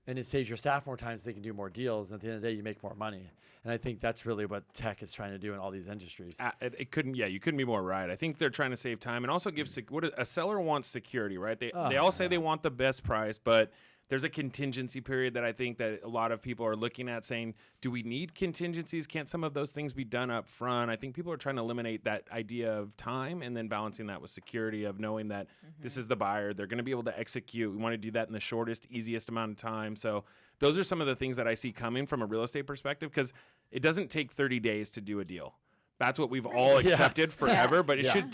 Speaker 3: And it saves your staff more time so they can do more deals. And at the end of the day, you make more money. And I think that's really what tech is trying to do in all these industries.
Speaker 5: You couldn't be more right. I think they're trying to save time and also give a seller wants security, right? They all say they want the best price, but there's a contingency period that I think that a lot of people are looking at, saying, do we need contingencies? Can't some of those things be done up front? I think people are trying to eliminate that idea of time and then balancing that with security of knowing that this is the buyer. They're going to be able to execute. We want to do that in the shortest, easiest amount of time. So those are some of the things that I see coming from a real estate perspective, because it doesn't take 30 days to do a deal. That's what we've all accepted forever, but it shouldn't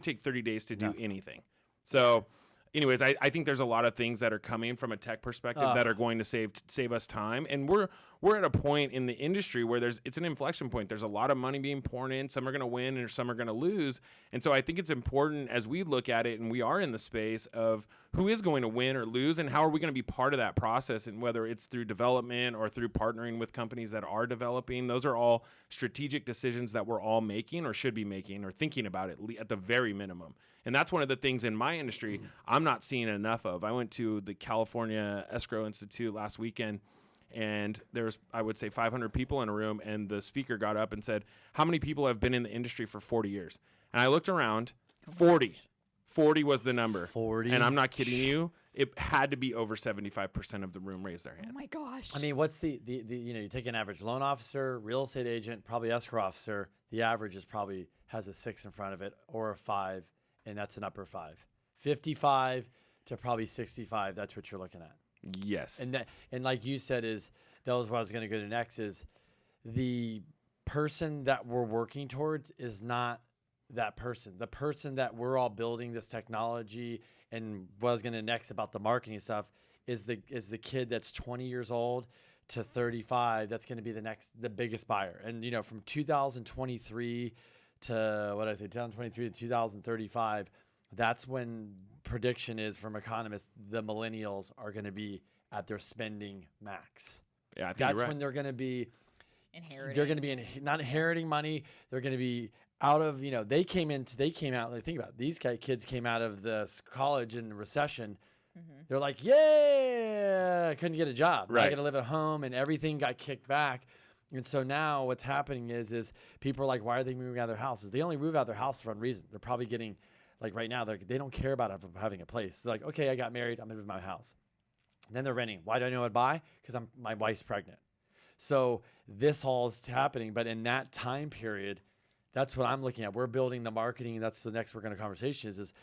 Speaker 5: take 30 days to do anything. So anyways, I think there's a lot of things that are coming from a tech perspective that are going to save us time. And we're at a point in the industry where it's an inflection point. There's a lot of money being poured in. Some are going to win and some are going to lose. And so I think it's important as we look at it, and we are in the space of who is going to win or lose, and how are we going to be part of that process, and whether it's through development or through partnering with companies that are developing. Those are all strategic decisions that we're all making or should be making or thinking about it at the very minimum. And that's one of the things in my industry I'm not seeing enough of. I went to the California Escrow Institute last weekend, and there's, I would say, 500 people in a room, and the speaker got up and said, how many people have been in the industry for 40 years? And I looked around, 40. 40 was the number.
Speaker 3: 40?
Speaker 5: And I'm not kidding you. It had to be over 75% of the room raised their hand.
Speaker 4: Oh my gosh.
Speaker 3: I mean, what's the you take an average loan officer, real estate agent, probably escrow officer. The average is probably has a 6 in front of it or a 5, and that's an upper 5. 55 to probably 65. That's what you're looking at.
Speaker 5: Yes.
Speaker 3: And like you said, that was what I was going to go to next. Is the person that we're working towards is not that person. The person that we're all building this technology, and what I was going to next about the marketing stuff is the kid that's 20 years old to 35. That's going to be the biggest buyer. And from 2023 to 2023 to 2035, that's when prediction is from economists the millennials are going to be at their spending max.
Speaker 5: Yeah, I think
Speaker 3: that's
Speaker 5: you're right.
Speaker 3: when they're going to be
Speaker 4: Inheriting.
Speaker 3: They're going to be not inheriting money. They're going to be out of, they came out, like, think about it. These kids came out of the college in the recession.
Speaker 4: Mm-hmm.
Speaker 3: They're like, yeah, I couldn't get a job.
Speaker 5: Right.
Speaker 3: I got to live at home, and everything got kicked back. And so now what's happening is people are like, why are they moving out of their houses? They only move out of their house for one reason. They're probably getting, like right now, they don't care about having a place. They're like, okay, I got married. I'm going to move my house. And then they're renting. Why do I know what to buy? Because my wife's pregnant. So this all is happening. But in that time period, that's what I'm looking at. We're building the marketing. That's the next we're going to conversation is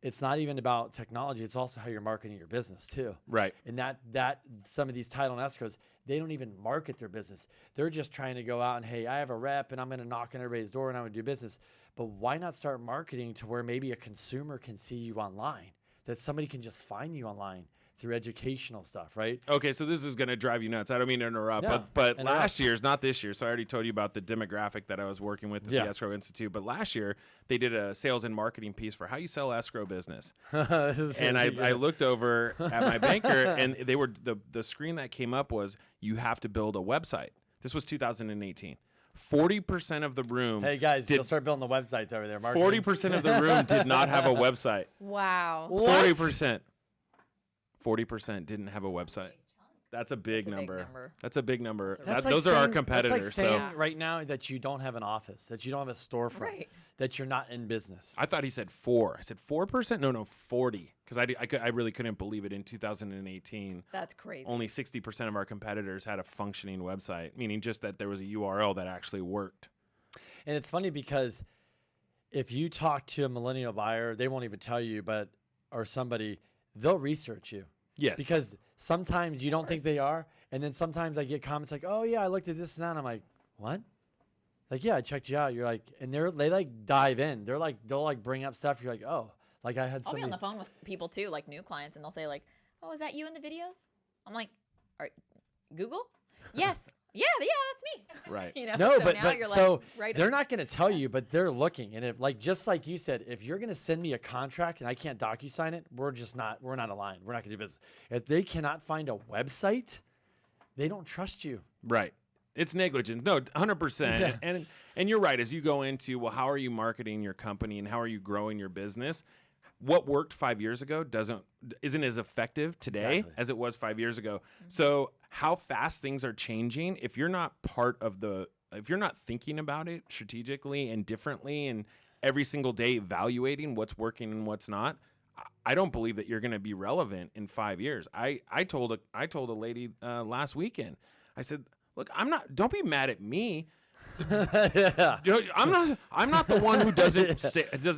Speaker 3: it's not even about technology. It's also how you're marketing your business too.
Speaker 5: Right.
Speaker 3: And that some of these title and escrows, they don't even market their business. They're just trying to go out and, hey, I have a rep and I'm going to knock on everybody's door and I'm going to do business. But why not start marketing to where maybe a consumer can see you online, that somebody can just find you online through educational stuff, right?
Speaker 5: Okay, so this is going to drive you nuts. I don't mean to interrupt,
Speaker 3: No,
Speaker 5: but
Speaker 3: and
Speaker 5: last year's, not this year, so I already told you about the demographic that I was working with at the Escrow Institute, but last year they did a sales and marketing piece for how you sell escrow business. And I looked over at my banker, and they were the screen that came up was, you have to build a website. This was 2018. 40% of the room.
Speaker 3: Hey guys, you'll start building the websites over there.
Speaker 5: 40% of the room did not have a website.
Speaker 4: Wow.
Speaker 5: 40%. 40% didn't have a website. That's a big number. That's a big number. Those are our competitors.
Speaker 3: That's like saying right now that you don't have an office, that you don't have a storefront,
Speaker 4: Right.
Speaker 3: that you're not in business.
Speaker 5: I thought he said 4. I said 4%? No, 40. Because I really couldn't believe it in 2018.
Speaker 4: That's crazy.
Speaker 5: Only 60% of our competitors had a functioning website, meaning just that there was a URL that actually worked.
Speaker 3: And it's funny because if you talk to a millennial buyer, they won't even tell you, or somebody, they'll research you.
Speaker 5: Yes.
Speaker 3: Because sometimes you don't think they are. And then sometimes I get comments like, oh, yeah, I looked at this and that. And I'm like, what? Like, yeah, I checked you out. You're like, and they like dive in. They'll like bring up stuff. You're like, oh, like I had
Speaker 4: I'll be
Speaker 3: somebody.
Speaker 4: on the phone with people too, like new clients, and they'll say like, oh, is that you in the videos? I'm like, Google? Yes. Yeah, that's me.
Speaker 5: Right.
Speaker 3: No,
Speaker 4: so
Speaker 3: but
Speaker 4: now you're
Speaker 3: so
Speaker 4: like, right
Speaker 3: they're not going to tell you, but they're looking. And if just like you said, if you're going to send me a contract and I can't DocuSign it, we're not aligned. We're not going to do business. If they cannot find a website, they don't trust you.
Speaker 5: Right. It's negligence. No, 100%.
Speaker 3: Yeah.
Speaker 5: And you're right. As you go into, well, how are you marketing your company and how are you growing your business? What worked 5 years ago isn't as effective today as it was 5 years ago. Mm-hmm. So how fast things are changing, if you're not if you're not thinking about it strategically and differently and every single day evaluating what's working and what's not, I don't believe that you're going to be relevant in 5 years. I told a lady last weekend, I said, look, don't be mad at me.
Speaker 3: Yeah.
Speaker 5: I'm not the one who doesn't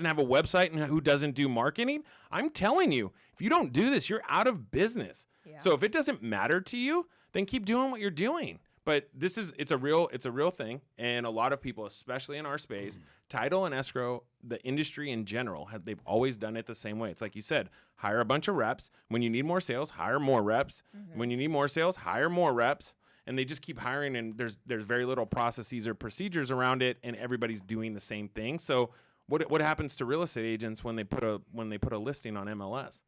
Speaker 5: have a website and who doesn't do marketing. I'm telling you, if you don't do this, you're out of business.
Speaker 4: Yeah.
Speaker 5: So if it doesn't matter to you, then keep doing what you're doing. But it's a real thing, and a lot of people, especially in our space, title and escrow, the industry in general, they've always done it the same way. It's like you said, hire a bunch of reps. When you need more sales, hire more reps. Mm-hmm. When you need more sales, hire more reps. And they just keep hiring, and there's very little processes or procedures around it, and everybody's doing the same thing. So what happens to real estate agents when they put a listing on MLS?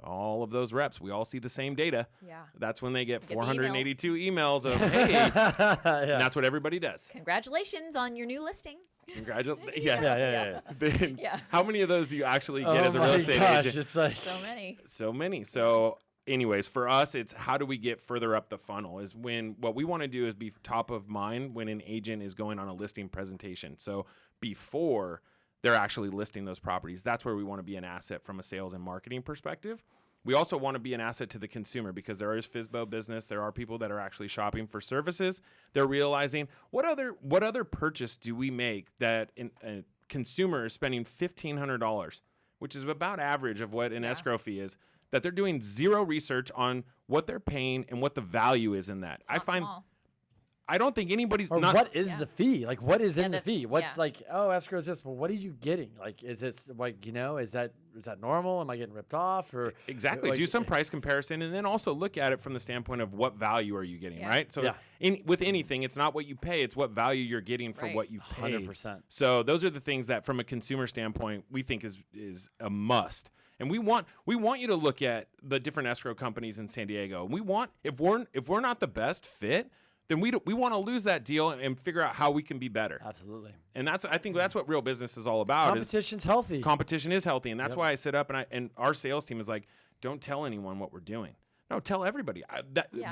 Speaker 5: all of those reps, we all see the same data.
Speaker 4: Yeah.
Speaker 5: That's when they get
Speaker 4: the
Speaker 5: 482 emails of, hey, and that's what everybody does.
Speaker 4: Congratulations on your new listing.
Speaker 5: Congratulations.
Speaker 3: Yeah,
Speaker 5: Yes.
Speaker 3: yeah.
Speaker 5: Then
Speaker 4: Yeah.
Speaker 5: How many of those do you actually get
Speaker 3: Oh
Speaker 5: as a real
Speaker 3: my
Speaker 5: estate
Speaker 3: gosh,
Speaker 5: agent?
Speaker 3: it's like
Speaker 4: So many.
Speaker 5: So many. So anyways, for us, it's how do we get further up the funnel is when what we want to do is be top of mind when an agent is going on a listing presentation. So before they're actually listing those properties, that's where we want to be an asset from a sales and marketing perspective. We also want to be an asset to the consumer because there is FSBO business. There are people that are actually shopping for services. They're realizing what other purchase do we make that a consumer is spending $1,500, which is about average of what an escrow fee is, that they're doing zero research on what they're paying and what the value is in that.
Speaker 4: It's not small.
Speaker 5: I don't think anybody's
Speaker 3: or
Speaker 5: not.
Speaker 3: what is the fee? Like, what is in the
Speaker 4: the-
Speaker 3: fee? What's
Speaker 4: yeah.
Speaker 3: like, oh, escrow is this. Well, what are you getting? Like, is it like, is that normal? Am I getting ripped off? Or
Speaker 5: Exactly.
Speaker 3: like,
Speaker 5: Do some price comparison and then also look at it from the standpoint of what value are you getting,
Speaker 4: Yeah.
Speaker 5: right? So with anything, it's not what you pay, it's what value you're getting for
Speaker 4: Right.
Speaker 5: what you've paid.
Speaker 3: 100%.
Speaker 5: So those are the things that from a consumer standpoint, we think is a must. And we want you to look at the different escrow companies in San Diego. We want if we're not the best fit, then we want to lose that deal and figure out how we can be better.
Speaker 3: Absolutely.
Speaker 5: And I think that's what real business is all about.
Speaker 3: Competition's healthy.
Speaker 5: Competition is healthy, and that's why I sit up and our sales team is like, don't tell anyone what we're doing. No, tell everybody.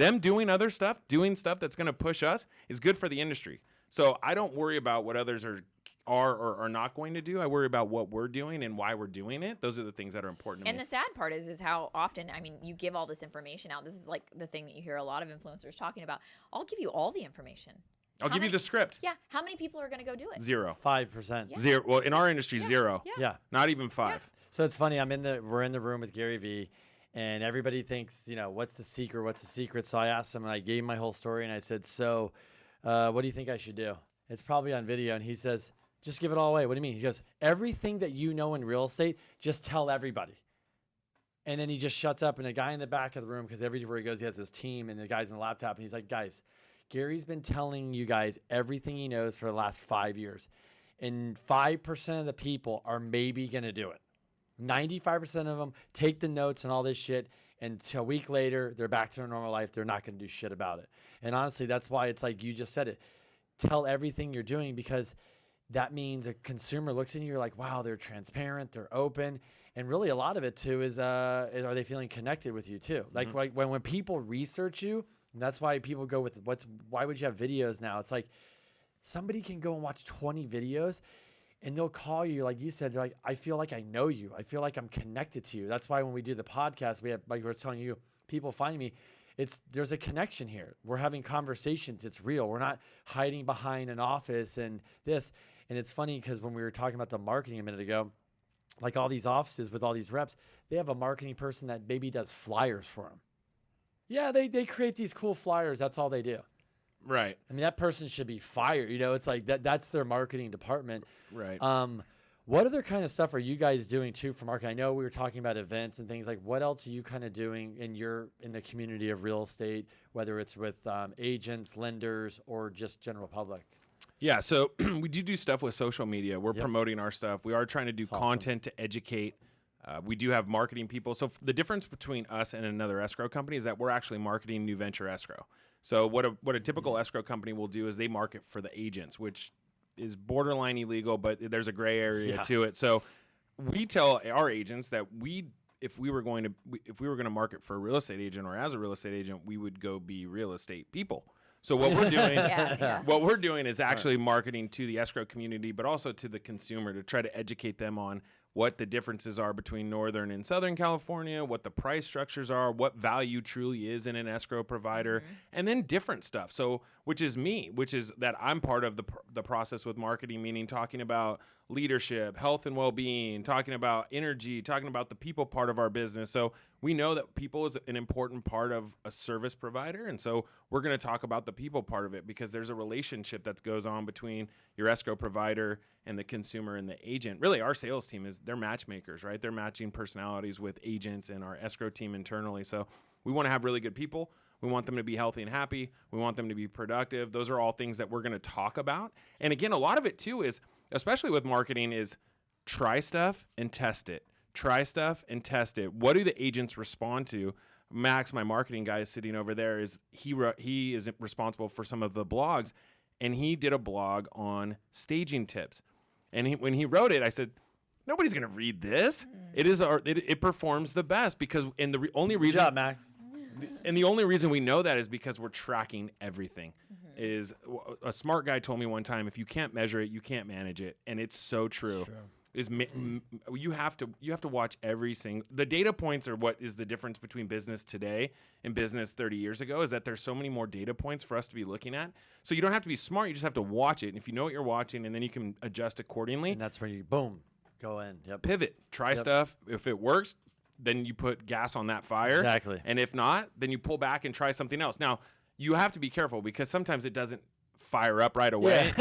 Speaker 5: Them doing other stuff, doing stuff that's going to push us is good for the industry. So I don't worry about what others are or are not going to do. I worry about what we're doing and why we're doing it. Those are the things that are important to
Speaker 4: And
Speaker 5: me.
Speaker 4: the sad part is how often, I mean, you give all this information out. This is like the thing that you hear a lot of influencers talking about. I'll give you all the information.
Speaker 5: I'll
Speaker 4: How
Speaker 5: give you
Speaker 4: many-
Speaker 5: the script.
Speaker 4: Yeah. How many people are going to go do it?
Speaker 5: 0.
Speaker 3: 5%.
Speaker 4: Yeah.
Speaker 5: 0. Well, in our industry, 0.
Speaker 4: Yeah.
Speaker 3: Yeah.
Speaker 5: Not even 5.
Speaker 3: So it's funny. We're in the room with Gary Vee, and everybody thinks, what's the secret? What's the secret? So I asked him, and I gave him my whole story, and I said, so what do you think I should do? It's probably on video. And he says, just give it all away. What do you mean? He goes, everything that you know in real estate, just tell everybody. And then he just shuts up, and a guy in the back of the room, because everywhere he goes, he has his team, and the guy's in the laptop, and he's like, guys, Gary's been telling you guys everything he knows for the last 5 years. And 5% of the people are maybe going to do it. 95% of them take the notes and all this shit, and a week later, they're back to their normal life. They're not going to do shit about it. And honestly, that's why it's like you just said it. Tell everything you're doing, because that means a consumer looks at you, you're like, wow, they're transparent, they're open. And really a lot of it too is are they feeling connected with you too? Like, like when people research you, and that's why people go with why would you have videos now? It's like somebody can go and watch 20 videos and they'll call you, like you said, they're like, I feel like I know you. I feel like I'm connected to you. That's why when we do the podcast, we have, like we're telling you, people finding me, there's a connection here. We're having conversations. It's real. We're not hiding behind an office and this. And it's funny because when we were talking about the marketing a minute ago, like all these offices with all these reps, they have a marketing person that maybe does flyers for them. Yeah, they create these cool flyers. That's all they do.
Speaker 5: Right.
Speaker 3: I mean, that person should be fired. It's like that's their marketing department.
Speaker 5: Right.
Speaker 3: What other kind of stuff are you guys doing too for marketing? I know we were talking about events and things like. What else are you kind of doing in the community of real estate, whether it's with agents, lenders, or just general public?
Speaker 5: Yeah, so we do stuff with social media. We're promoting our stuff. We are trying to do content to educate. We do have marketing people. So the difference between us and another escrow company is that we're actually marketing New Venture Escrow. So what a typical escrow company will do is they market for the agents, which is borderline illegal, but there's a gray area to it. So we tell our agents that if we were going to market for a real estate agent or as a real estate agent, we would go be real estate people. So what we're doing, what we're doing is actually marketing to the escrow community, but also to the consumer to try to educate them on what the differences are between Northern and Southern California, what the price structures are, what value truly is in an escrow provider, and then different stuff. So, which is that I'm part of the process with marketing, meaning talking about leadership, health and well-being, talking about energy, talking about the people part of our business. So we know that people is an important part of a service provider. And so we're going to talk about the people part of it because there's a relationship that goes on between your escrow provider and the consumer and the agent. Really, our sales team they're matchmakers, right? They're matching personalities with agents and our escrow team internally. So we want to have really good people. We want them to be healthy and happy. We want them to be productive. Those are all things that we're going to talk about. And again, a lot of it too is, especially with marketing, is try stuff and test it. try stuff and test it. What do the agents respond to? Max, my marketing guy, is sitting over there. He is responsible for some of the blogs, and he did a blog on staging tips. And when he wrote it, I said, nobody's going to read this. It performs the best because, and the only reason,
Speaker 3: Good job, Max.
Speaker 5: and the only reason we know that is because we're tracking everything. Is a smart guy told me one time, if you can't measure it, you can't manage it, and it's so true. You have to watch every single. The data points are what is the difference between business today and business 30 years ago. Is that there's so many more data points for us to be looking at. So you don't have to be smart. You just have to watch it, and if you know what you're watching, and then you can adjust accordingly.
Speaker 3: And that's when you boom, go in. Yep.
Speaker 5: Pivot, try stuff. If it works, then you put gas on that fire.
Speaker 3: Exactly.
Speaker 5: And if not, then you pull back and try something else. Now, you have to be careful because sometimes it doesn't fire up right away.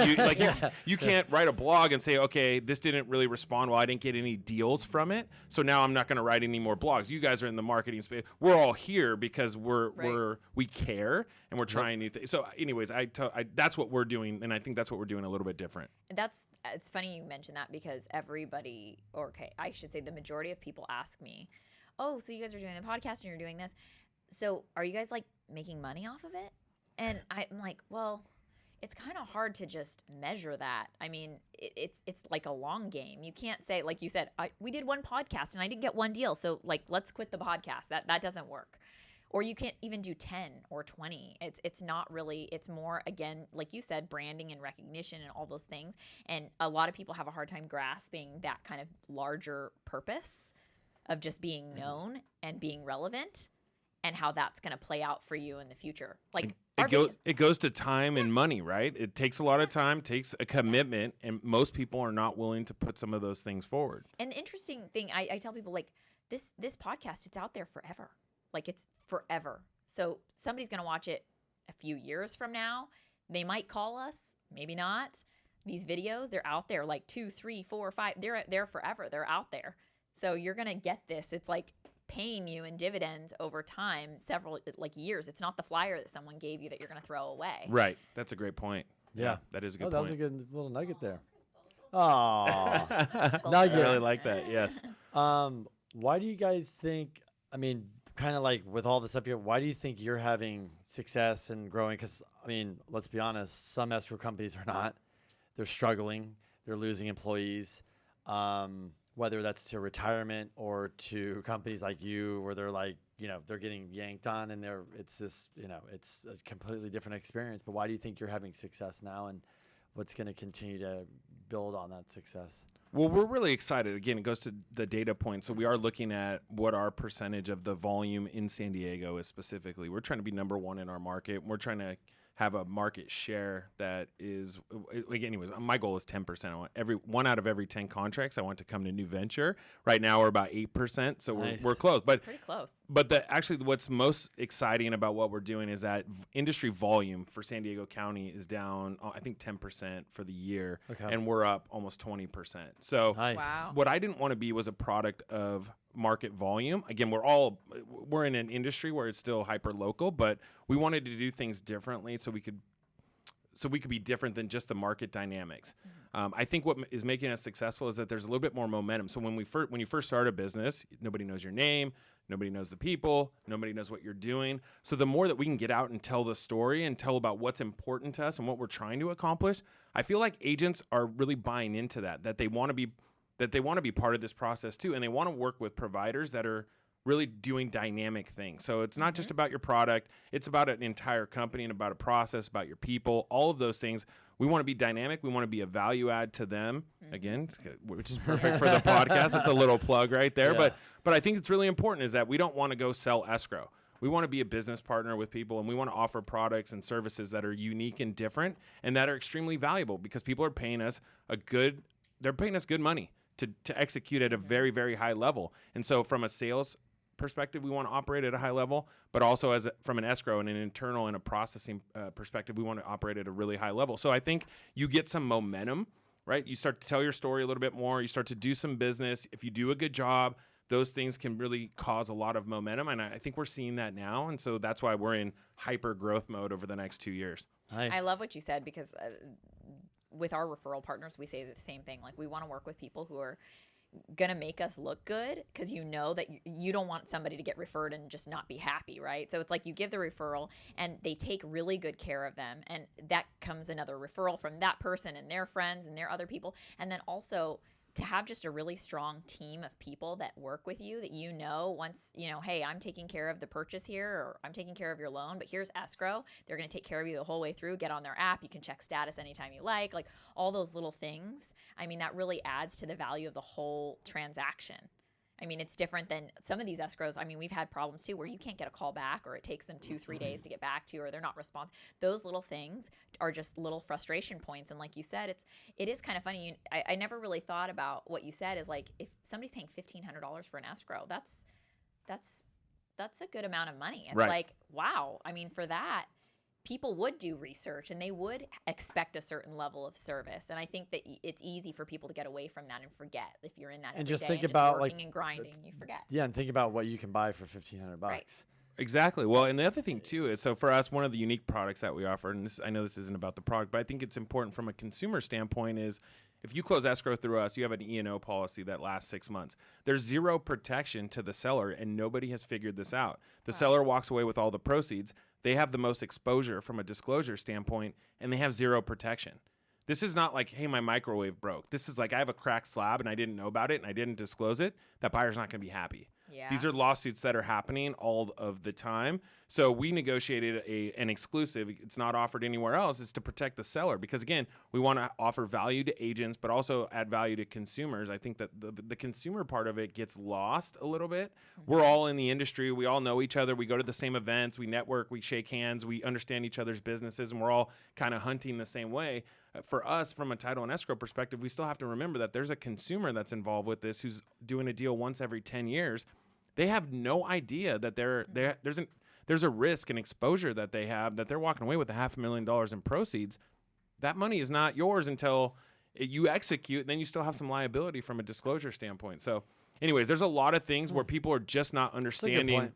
Speaker 5: You can't write a blog and say, okay, this didn't really respond well. I didn't get any deals from it. So now I'm not going to write any more blogs. You guys are in the marketing space. We're all here because we care and we're trying new things. So anyways, that's what we're doing. And I think that's what we're doing a little bit different.
Speaker 4: It's funny you mentioned that because I should say the majority of people ask me, oh, so you guys are doing a podcast and you're doing this. So are you guys like making money off of it? And I'm like, well, it's kind of hard to just measure that. I mean, it's like a long game. You can't say, like you said, we did one podcast and I didn't get one deal. So like, let's quit the podcast. That doesn't work. Or you can't even do 10 or 20. It's not really, it's more, again, like you said, branding and recognition and all those things. And a lot of people have a hard time grasping that kind of larger purpose of just being known and being relevant and how that's going to play out for you in the future. Like
Speaker 5: it goes to time and money, right? It takes a lot of time, takes a commitment, and most people are not willing to put some of those things forward.
Speaker 4: And the interesting thing, I tell people, like, this podcast, it's out there forever. Like, it's forever. So somebody's going to watch it a few years from now. They might call us, maybe not. These videos, they're out there like 2, 3, 4, 5. They're forever. They're out there. So you're going to get this. It's like paying you in dividends over time, several like years. It's not the flyer that someone gave you that you're going to throw away.
Speaker 5: Right. That's a great point.
Speaker 3: Yeah.
Speaker 5: That is a good point.
Speaker 3: That was a good little nugget there. Oh, nugget.
Speaker 5: I really like that. Yes.
Speaker 3: Why do you guys think, I mean, kind of like with all this up here, why do you think you're having success and growing? Because, I mean, let's be honest, some escrow companies are not. They're struggling. They're losing employees. Whether that's to retirement or to companies like you where they're like, they're getting yanked on and it's this, it's a completely different experience. But why do you think you're having success now and what's going to continue to build on that success?
Speaker 5: Well, we're really excited. Again, it goes to the data point. So we are looking at what our percentage of the volume in San Diego is specifically. We're trying to be number one in our market. We're trying to have a market share that is, anyways, my goal is 10%. I want one out of every 10 contracts I want to come to New Venture. Right now we're about 8%, so
Speaker 3: Nice.
Speaker 5: we're close. But
Speaker 4: Pretty close.
Speaker 5: But actually what's most exciting about what we're doing is that industry volume for San Diego County is down, I think 10% for the year, and we're up almost 20%. So
Speaker 3: Nice.
Speaker 4: Wow.
Speaker 5: what I didn't want to be was a product of market volume. Again, we're in an industry where it's still hyper local, but we wanted to do things differently so we could be different than just the market dynamics. I think what is making us successful is that there's a little bit more momentum. So when you first start a business, nobody knows your name, nobody knows the people, nobody knows what you're doing. So the more that we can get out and tell the story and tell about what's important to us and what we're trying to accomplish, I feel like agents are really buying into that they want to be part of this process too, and they want to work with providers that are really doing dynamic things. So it's not just about your product, it's about an entire company and about a process, about your people, all of those things. We want to be dynamic. We want to be a value add to them, again, which is perfect for the podcast. That's a little plug right there.
Speaker 3: Yeah.
Speaker 5: But I think it's really important is that we don't want to go sell escrow. We want to be a business partner with people, and we want to offer products and services that are unique and different and that are extremely valuable because people are paying us good money to execute at a very, very high level. And so from a sales perspective, we want to operate at a high level, but also from an escrow and an internal and a processing perspective, we want to operate at a really high level. So I think you get some momentum, right? You start to tell your story a little bit more. You start to do some business. If you do a good job, those things can really cause a lot of momentum. And I think we're seeing that now. And so that's why we're in hyper growth mode over the next 2 years.
Speaker 3: Nice.
Speaker 4: I love what you said because with our referral partners, we say the same thing. Like, we want to work with people who are gonna make us look good, because you know that you don't want somebody to get referred and just not be happy, right? So it's like you give the referral and they take really good care of them, and that comes another referral from that person and their friends and their other people. And then also to have just a really strong team of people that work with you, that once hey, I'm taking care of the purchase here, or I'm taking care of your loan, but here's escrow. They're going to take care of you the whole way through. Get on their app. You can check status anytime you like all those little things. I mean, that really adds to the value of the whole transaction. I mean, it's different than some of these escrows. I mean, we've had problems too where you can't get a call back, or it takes them 2-3 days to get back to you, or they're not responsive. Those little things are just little frustration points. And like you said, it is kind of funny. I never really thought about what you said is like, if somebody's paying $1,500 for an escrow, that's a good amount of money. It's
Speaker 5: Right.
Speaker 4: like, wow. I mean, for that, people would do research and they would expect a certain level of service. And I think that it's easy for people to get away from that and forget if you're in that.
Speaker 3: And
Speaker 4: every
Speaker 3: just
Speaker 4: day
Speaker 3: think
Speaker 4: and
Speaker 3: about
Speaker 4: working
Speaker 3: like
Speaker 4: and grinding, you forget.
Speaker 3: Yeah, and think about what you can buy for $1,500.
Speaker 4: Right.
Speaker 5: Exactly. Well, and the other thing too is, so for us, one of the unique products that we offer, and I know this isn't about the product, but I think it's important from a consumer standpoint, is if you close escrow through us, you have an E&O policy that lasts 6 months. There's zero protection to the seller, and nobody has figured this out. The seller walks away with all the proceeds. They have the most exposure from a disclosure standpoint, and they have zero protection. This is not like, hey, my microwave broke. This is like, I have a cracked slab and I didn't know about it and I didn't disclose it. That buyer's not going to be happy.
Speaker 4: Yeah.
Speaker 5: These are lawsuits that are happening all of the time. So we negotiated an exclusive. It's not offered anywhere else. It's to protect the seller, because again, we want to offer value to agents, but also add value to consumers. I think that the consumer part of it gets lost a little bit. We're all in the industry. We all know each other. We go to the same events. We network. We shake hands. We understand each other's businesses, and we're all kind of hunting the same way. For us, from a title and escrow perspective, we still have to remember that there's a consumer that's involved with this who's doing a deal once every 10 years. They have no idea that there's a risk and exposure that they have, that they're walking away with $500,000 in proceeds. That money is not yours until you execute, and then you still have some liability from a disclosure standpoint. So anyways, there's a lot of things where people are just not understanding.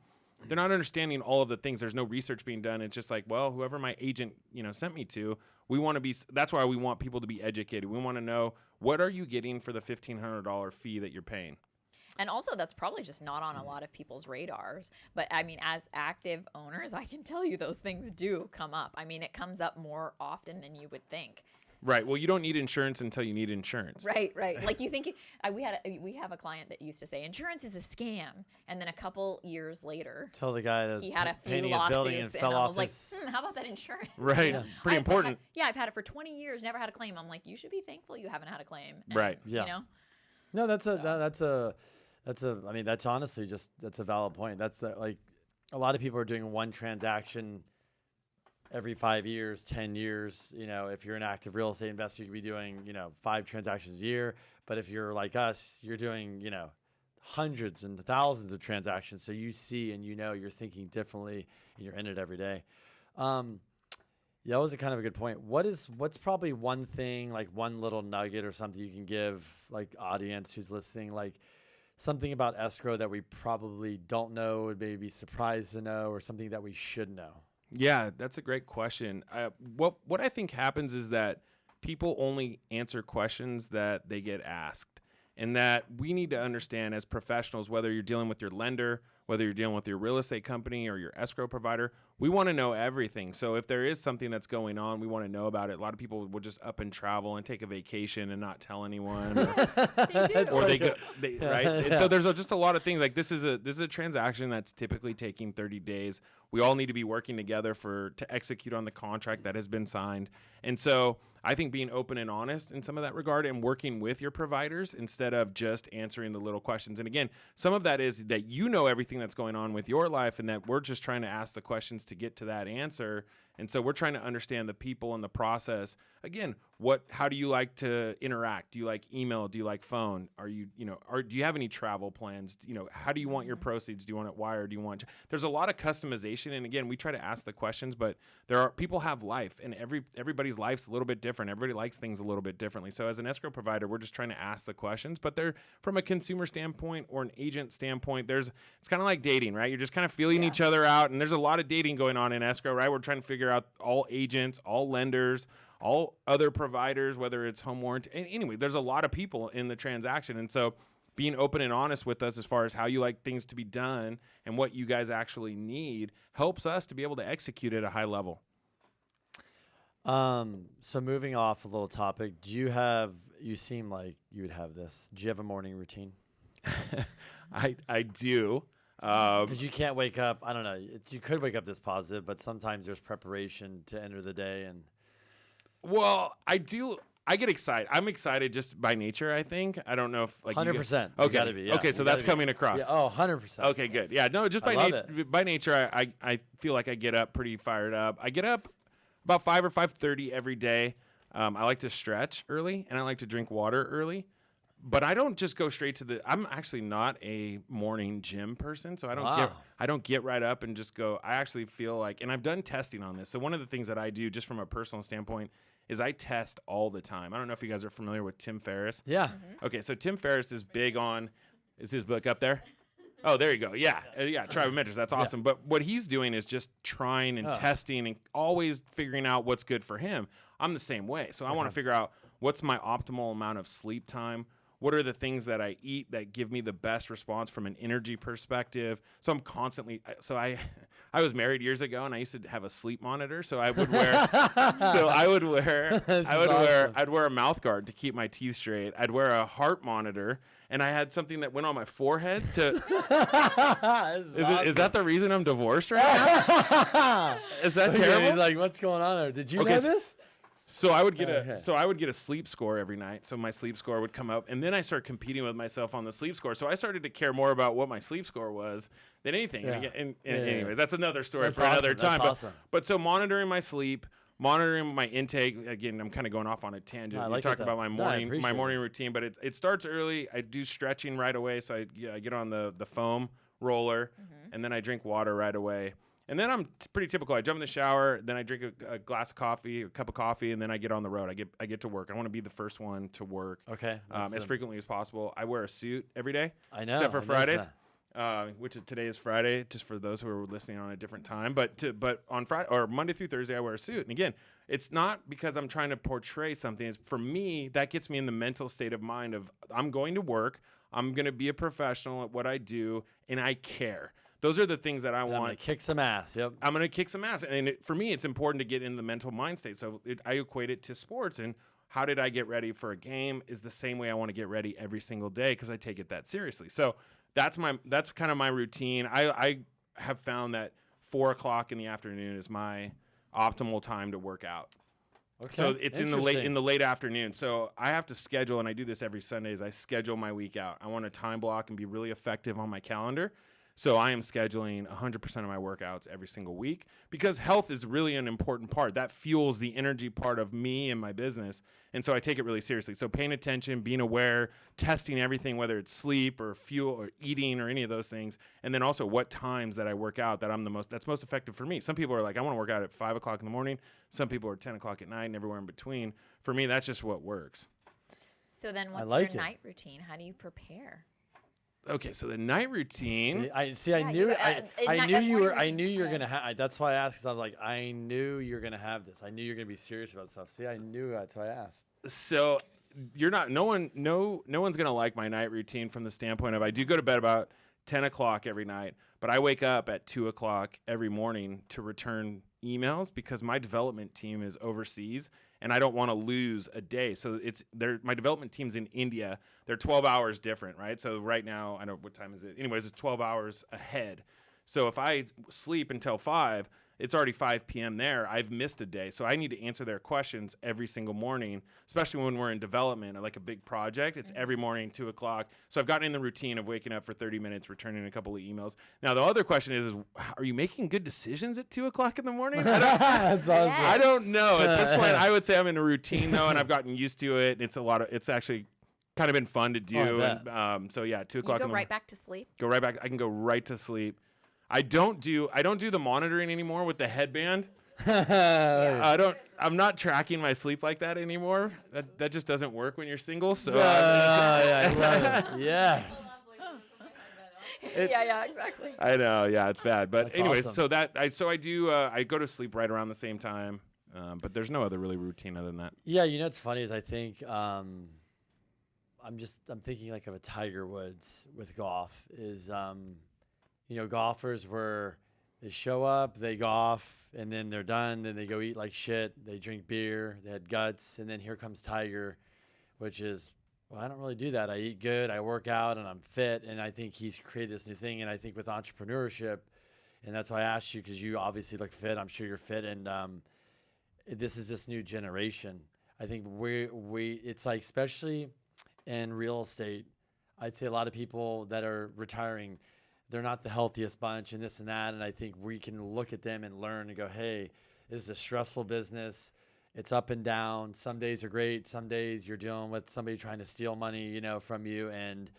Speaker 5: They're not understanding all of the things. There's no research being done. It's just like, well, whoever my agent, sent me to, we want to be, that's why we want people to be educated. We want to know, what are you getting for the $1,500 fee that you're paying?
Speaker 4: And also, that's probably just not on a lot of people's radars. But I mean, as active owners, I can tell you those things do come up. I mean, it comes up more often than you would think.
Speaker 5: Right. Well, you don't need insurance until you need insurance.
Speaker 4: Right. Like you think we have a client that used to say insurance is a scam, and then a couple years later,
Speaker 3: Tell the guy that's
Speaker 4: he had a few
Speaker 3: painting his building and
Speaker 4: lawsuits,
Speaker 3: fell
Speaker 4: and I
Speaker 3: off
Speaker 4: was like,
Speaker 3: his.
Speaker 4: how about that insurance?
Speaker 5: Right. Pretty important.
Speaker 4: I've had it for 20 years, never had a claim. I'm like, you should be thankful you haven't had a claim. And,
Speaker 5: Right.
Speaker 3: Yeah. No, that's I mean, that's honestly that's a valid point. That's like, a lot of people are doing one transaction every 5 years, 10 years. If you're an active real estate investor, you could be doing, 5 transactions a year. But if you're like us, you're doing, hundreds and thousands of transactions. So you see and you're thinking differently, and you're in it every day. Yeah, that was a kind of a good point. What's probably one thing, like one little nugget or something you can give like audience who's listening, like something about escrow that we probably don't know, would maybe be surprised to know, or something that we should know?
Speaker 5: Yeah, that's a great question. What I think happens is that people only answer questions that they get asked, and that we need to understand as professionals, whether you're dealing with your lender, whether you're dealing with your real estate company or your escrow provider, we want to know everything. So if there is something that's going on, we want to know about it. A lot of people will just up and travel and take a vacation and not tell anyone, right? And so there's just a lot of things. Like this is a transaction that's typically taking 30 days. We all need to be working together to execute on the contract that has been signed. And so I think being open and honest in some of that regard, and working with your providers instead of just answering the little questions. And again, some of that is that everything that's going on with your life, and that we're just trying to ask the questions to get to that answer. And so we're trying to understand the people and the process. Again, how do you like to interact? Do you like email? Do you like phone? Are you, or do you have any travel plans? How do you want your proceeds? Do you want it wired? Do you want? There's a lot of customization. And again, we try to ask the questions, but people have life, and everybody's life's a little bit different. Everybody likes things a little bit differently. So as an escrow provider, we're just trying to ask the questions, but they're from a consumer standpoint or an agent standpoint. It's kind of like dating, right? You're just kind of feeling each other out, and there's a lot of dating going on in escrow, right? We're trying to figure out all agents, all lenders, all other providers, whether it's home warranty. Anyway, there's a lot of people in the transaction. And so being open and honest with us as far as how you like things to be done and what you guys actually need helps us to be able to execute at a high level.
Speaker 3: So moving off a little topic, you seem like you would have this. Do you have a morning routine?
Speaker 5: I do.
Speaker 3: Because you can't wake up, I don't know, you could wake up this positive, but sometimes there's preparation to enter the day. And
Speaker 5: Well, I do. I get excited. I'm excited just by nature, I think. I don't know if like
Speaker 3: 100%.
Speaker 5: Okay.
Speaker 3: Gotta be, yeah.
Speaker 5: Okay, so
Speaker 3: You
Speaker 5: that's
Speaker 3: gotta be.
Speaker 5: coming across.
Speaker 3: Yeah, oh, 100%.
Speaker 5: Okay, good. Yeah, no, just
Speaker 3: I
Speaker 5: by
Speaker 3: love
Speaker 5: by nature, I feel like I get up pretty fired up. I get up about 5 or 5:30 every day. I like to stretch early, and I like to drink water early. But I don't just go straight to the. I'm actually not a morning gym person, so I don't get right up and just go. I actually feel like, and I've done testing on this. So one of the things that I do, just from a personal standpoint, is I test all the time. I don't know if you guys are familiar with Tim Ferriss.
Speaker 3: Yeah.
Speaker 5: Okay, so Tim Ferriss is big on. Is his book up there? Oh, there you go. Yeah, Tribe of Mentors. That's awesome. But what he's doing is just trying and testing and always figuring out what's good for him. I'm the same way. So I want to figure out what's my optimal amount of sleep time. What are the things that I eat that give me the best response from an energy perspective? So I'm constantly. So I was married years ago, and I used to have a sleep monitor. So I would wear. I'd wear a mouth guard to keep my teeth straight. I'd wear a heart monitor. And I had something that went on my forehead to. Is that the reason I'm divorced right now? Is that terrible?
Speaker 3: He's like, what's going on there? Did you know this?
Speaker 5: So I would get a sleep score every night. So my sleep score would come up, and then I started competing with myself on the sleep score. So I started to care more about what my sleep score was than anything.
Speaker 3: Yeah.
Speaker 5: Anyways, that's another story
Speaker 3: That's
Speaker 5: for another
Speaker 3: awesome.
Speaker 5: time.
Speaker 3: That's awesome.
Speaker 5: But so monitoring my sleep, monitoring my intake. Again, I'm kind of going off on a tangent.
Speaker 3: No, I
Speaker 5: You're
Speaker 3: like it,
Speaker 5: talking
Speaker 3: though.
Speaker 5: about
Speaker 3: No, I appreciate
Speaker 5: my
Speaker 3: it.
Speaker 5: morning routine, but it starts early. I do stretching right away. So I get on the foam roller, and then I drink water right away. And then I'm pretty typical. I jump in the shower, then I drink a glass of coffee, a cup of coffee, and then I get on the road. I get to work. I want to be the first one to work.
Speaker 3: Okay.
Speaker 5: As frequently as possible. I wear a suit every day.
Speaker 3: I know.
Speaker 5: Except for
Speaker 3: I noticed
Speaker 5: Fridays,
Speaker 3: that.
Speaker 5: which today is Friday, just for those who are listening on a different time. But on Friday or Monday through Thursday, I wear a suit. And again, it's not because I'm trying to portray something. It's, for me, that gets me in the mental state of mind of I'm going to work. I'm going to be a professional at what I do, and I care. Those are the things that I want.
Speaker 3: I'm going to kick some ass. Yep.
Speaker 5: I'm going to kick some ass. And for me, it's important to get in the mental mind state. So I equate it to sports. And how did I get ready for a game is the same way I want to get ready every single day because I take it that seriously. So that's kind of my routine. I have found that 4 o'clock in the afternoon is my optimal time to work out.
Speaker 3: Okay.
Speaker 5: So it's in the late afternoon. So I have to schedule, and I do this every Sunday, is I schedule my week out. I want to time block and be really effective on my calendar. So I am scheduling 100% of my workouts every single week because health is really an important part. That fuels the energy part of me and my business. And so I take it really seriously. So paying attention, being aware, testing everything, whether it's sleep or fuel or eating or any of those things. And then also what times that I work out that's most effective for me. Some people are like, I want to work out at 5 o'clock in the morning. Some people are 10 o'clock at night and everywhere in between. For me, that's just what works.
Speaker 4: So then what's
Speaker 3: like
Speaker 4: your
Speaker 3: it.
Speaker 4: night routine? How do you prepare?
Speaker 5: Okay, so the night routine.
Speaker 3: I
Speaker 4: Yeah,
Speaker 3: knew
Speaker 4: you-
Speaker 3: I knew you
Speaker 4: morning
Speaker 3: were I
Speaker 4: routine,
Speaker 3: knew you were
Speaker 4: yeah.
Speaker 3: gonna have. That's why I asked. Because I was like, I knew you were gonna have this. I knew you're gonna be serious about stuff. See, I knew that's why I asked.
Speaker 5: So you're not. No one's gonna like my night routine from the standpoint of I do go to bed about 10 o'clock every night, but I wake up at 2 o'clock every morning to return emails because my development team is overseas and I don't want to lose a day. So my development team's in India. They're 12 hours different, right? So right now, I don't know what time is it. Anyways, it's 12 hours ahead. So if I sleep until 5, it's already 5 p.m. there. I've missed a day. So I need to answer their questions every single morning, especially when we're in development or like a big project. It's every morning, 2 o'clock. So I've gotten in the routine of waking up for 30 minutes, returning a couple of emails. Now, the other question is are you making good decisions at 2 o'clock in the morning?
Speaker 3: That's awesome.
Speaker 5: I don't know. At this point, I would say I'm in a routine, though, and I've gotten used to it. It's actually kind of been fun to do.
Speaker 3: Oh, I bet.
Speaker 5: And, so, yeah, 2
Speaker 4: You
Speaker 5: o'clock
Speaker 4: go
Speaker 5: in the
Speaker 4: right back to sleep?
Speaker 5: Go right back. I can go right to sleep. I don't do the monitoring anymore with the headband. I'm not tracking my sleep like that anymore. That just doesn't work when you're single. So
Speaker 3: yeah, I love it. Yes.
Speaker 4: Yeah, exactly.
Speaker 5: I know. Yeah, it's bad. But
Speaker 3: That's
Speaker 5: anyways,
Speaker 3: awesome.
Speaker 5: I go to sleep right around the same time. But there's no other really routine other than that.
Speaker 3: Yeah, you know what's funny is I think I'm thinking like of a Tiger Woods with golf is, golfers where they show up, they golf, and then they're done. Then they go eat like shit. They drink beer. They had guts, and then here comes Tiger, which is, well, I don't really do that. I eat good, I work out, and I'm fit. And I think he's created this new thing. And I think with entrepreneurship, and that's why I asked you, because you obviously look fit. I'm sure you're fit, and this is this new generation. I think it's like, especially in real estate, I'd say a lot of people that are retiring, they're not the healthiest bunch and this and that. And I think we can look at them and learn and go, hey, this is a stressful business. It's up and down. Some days are great. Some days you're dealing with somebody trying to steal money, from you. And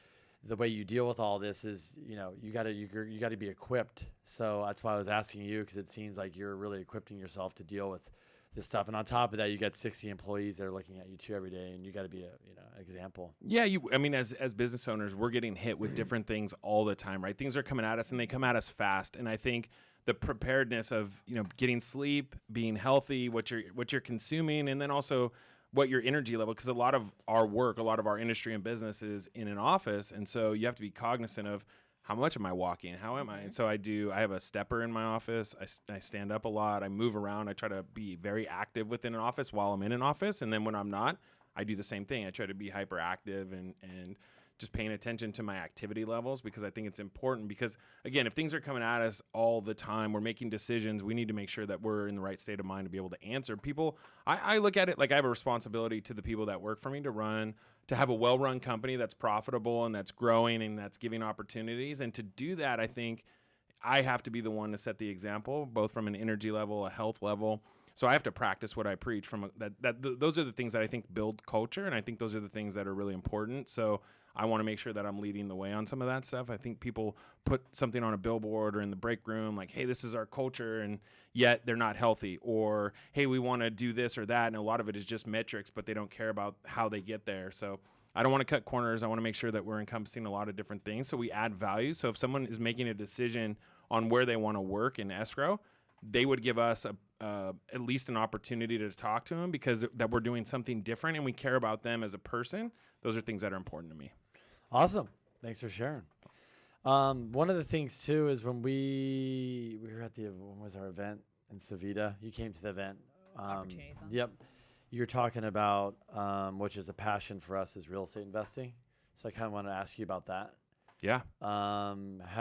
Speaker 3: the way you deal with all this is, you got to be equipped. So that's why I was asking you, because it seems like you're really equipping yourself to deal with this stuff. And on top of that, you got 60 employees that are looking at you too every day, and you got to be an example.
Speaker 5: Yeah, as business owners, we're getting hit with different things all the time, right? Things are coming at us, and they come at us fast. And I think the preparedness of getting sleep, being healthy, what you're consuming, and then also what your energy level, because a lot of our work, a lot of our industry and business is in an office, and so you have to be cognizant of how much am I walking? How am I? And so I have a stepper in my office. I stand up a lot. I move around. I try to be very active within an office while I'm in an office. And then when I'm not, I do the same thing. I try to be hyperactive and just paying attention to my activity levels, because I think it's important, because again, if things are coming at us all the time, we're making decisions, we need to make sure that we're in the right state of mind to be able to answer people. I look at it like I have a responsibility to the people that work for me to have a well-run company that's profitable and that's growing and that's giving opportunities. And to do that, I think I have to be the one to set the example, both from an energy level, a health level. So I have to practice what I preach those are the things that I think build culture. And I think those are the things that are really important. So I want to make sure that I'm leading the way on some of that stuff. I think people put something on a billboard or in the break room like, hey, this is our culture, and yet they're not healthy, or hey, we want to do this or that. And a lot of it is just metrics, but they don't care about how they get there. So I don't want to cut corners. I want to make sure that we're encompassing a lot of different things. So we add value. So if someone is making a decision on where they want to work in escrow, they would give us at least an opportunity to talk to them, because that we're doing something different and we care about them as a person. Those are things that are important to me.
Speaker 3: Awesome. Thanks for sharing. One of the things too is when we were at when was our event in Savita? You came to the event.
Speaker 4: Opportunity Zone.
Speaker 3: Yep. You're talking about, which is a passion for us, is real estate investing. So I kind of want to ask you about that.
Speaker 5: Yeah.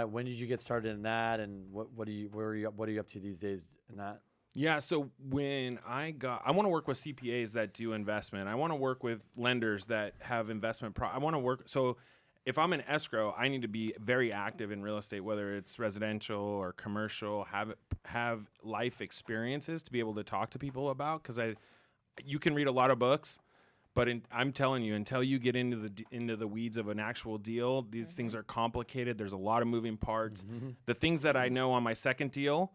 Speaker 3: When did you get started in that, and what are you up to these days in that?
Speaker 5: Yeah, so when I want to work with CPAs that do investment. I want to work with lenders that have investment. I want to work. So if I'm in escrow, I need to be very active in real estate, whether it's residential or commercial. Have life experiences to be able to talk to people about, because you can read a lot of books, but I'm telling you, until you get into the weeds of an actual deal, these things are complicated. There's a lot of moving parts. Mm-hmm. The things that I know on my second deal,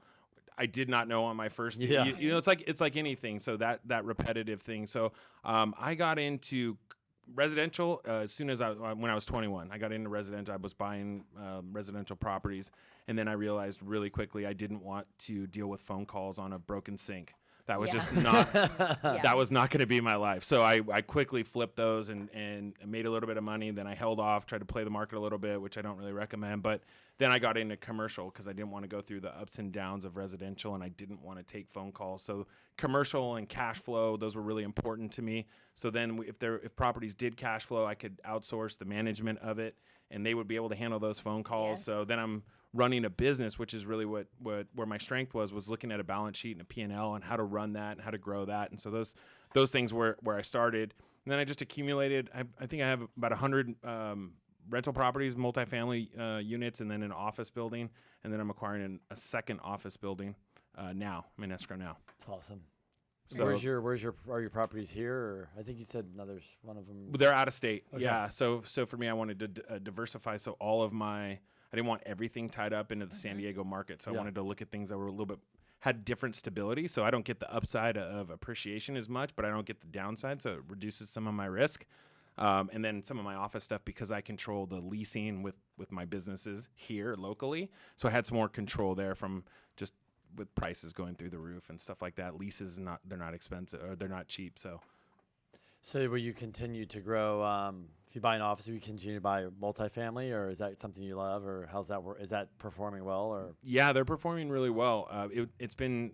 Speaker 5: I did not know on my first deal. Yeah. It's like anything. So that repetitive thing. So I got into residential as soon as when I was 21. I got into residential. I was buying residential properties, and then I realized really quickly I didn't want to deal with phone calls on a broken sink. That was just not. That was not going to be my life. So I quickly flipped those and made a little bit of money. Then I held off, tried to play the market a little bit, which I don't really recommend. But then I got into commercial because I didn't want to go through the ups and downs of residential, and I didn't want to take phone calls. So commercial and cash flow, those were really important to me. So then if properties did cash flow, I could outsource the management of it, and they would be able to handle those phone calls. Yes. So then I'm running a business, which is really where my strength was looking at a balance sheet and a P&L and how to run that and how to grow that. And so those things were where I started. And then I just accumulated, I think I have about 100 rental properties, multifamily units, and then an office building. And then I'm acquiring a second office building now. I'm in escrow now.
Speaker 3: That's awesome.
Speaker 5: So
Speaker 3: are your properties here? Or I think you said another's one of them.
Speaker 5: They're out of state.
Speaker 3: Okay.
Speaker 5: Yeah. So for me, I wanted to diversify. So I didn't want everything tied up into the San Diego market. So I wanted to look at things that were a little bit, had different stability. So I don't get the upside of appreciation as much, but I don't get the downside. So it reduces some of my risk. And then some of my office stuff, because I control the leasing with my businesses here locally. So I had some more control there from just with prices going through the roof and stuff like that. Leases, they're not expensive, or they're not cheap. So
Speaker 3: So will you continue to grow? If you buy an office, will you continue to buy multifamily, or is that something you love, or how's that work? Is that performing well, or?
Speaker 5: Yeah, they're performing really well. It's been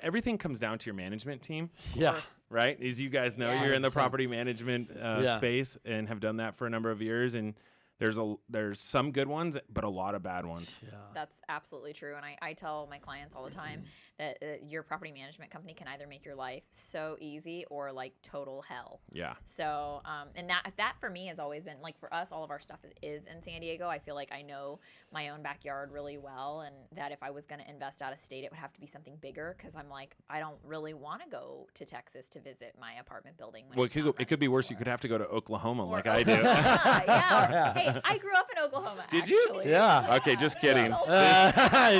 Speaker 5: everything comes down to your management team.
Speaker 3: Yeah.
Speaker 5: Right. As you guys know,
Speaker 4: Yeah.
Speaker 5: you're in the
Speaker 3: 100%.
Speaker 5: property management space and have done that for a number of years. And there's some good ones, but a lot of bad ones.
Speaker 3: Yeah.
Speaker 4: That's absolutely true. And I tell my clients all the time that your property management company can either make your life so easy or like total hell.
Speaker 5: Yeah.
Speaker 4: So, and that for me has always been like, for us, all of our stuff is in San Diego. I feel like I know my own backyard really well, and that if I was going to invest out of state, it would have to be something bigger, because I'm like, I don't really want to go to Texas to visit my apartment building.
Speaker 5: Well, it could be worse. You could have to go to Oklahoma like I do.
Speaker 4: Yeah. Hey, I grew up in Oklahoma.
Speaker 5: Did you?
Speaker 4: actually.
Speaker 3: Yeah.
Speaker 5: Okay, just kidding.
Speaker 3: He's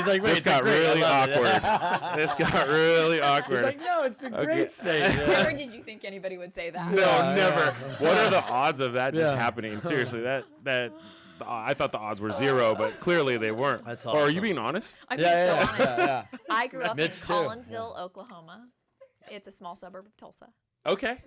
Speaker 3: like, wait,
Speaker 5: This
Speaker 3: it's
Speaker 5: got
Speaker 3: great. I
Speaker 5: really
Speaker 3: love it.
Speaker 5: awkward. This got really
Speaker 3: He's
Speaker 5: awkward.
Speaker 3: like, no, it's a
Speaker 5: Okay.
Speaker 3: great state.
Speaker 4: Never did you think anybody would say that?
Speaker 5: No,
Speaker 3: Yeah,
Speaker 5: never.
Speaker 3: yeah.
Speaker 5: What are the odds of that just
Speaker 3: Yeah.
Speaker 5: happening? Seriously, I thought the odds were 0, but clearly they weren't.
Speaker 3: That's
Speaker 5: Or are you
Speaker 3: awesome.
Speaker 5: being honest?
Speaker 4: I'm being
Speaker 3: Yeah,
Speaker 4: so
Speaker 3: yeah,
Speaker 4: honest.
Speaker 3: yeah.
Speaker 4: I grew up
Speaker 3: Mitch,
Speaker 4: in
Speaker 3: too.
Speaker 4: Collinsville, Oklahoma. It's a small suburb of Tulsa.
Speaker 5: Okay.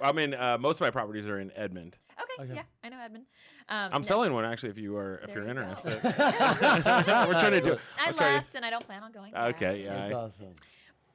Speaker 5: I mean, most of my properties are in Edmond.
Speaker 4: Okay.
Speaker 3: Okay.
Speaker 4: Yeah, I know Edmond.
Speaker 5: I'm
Speaker 4: no,
Speaker 5: selling one actually if you're
Speaker 4: There you go.
Speaker 5: interested. We're trying to do.
Speaker 4: I
Speaker 5: I'm trying to-
Speaker 4: left, and I don't plan on going back.
Speaker 5: Okay, yeah.
Speaker 3: That's awesome.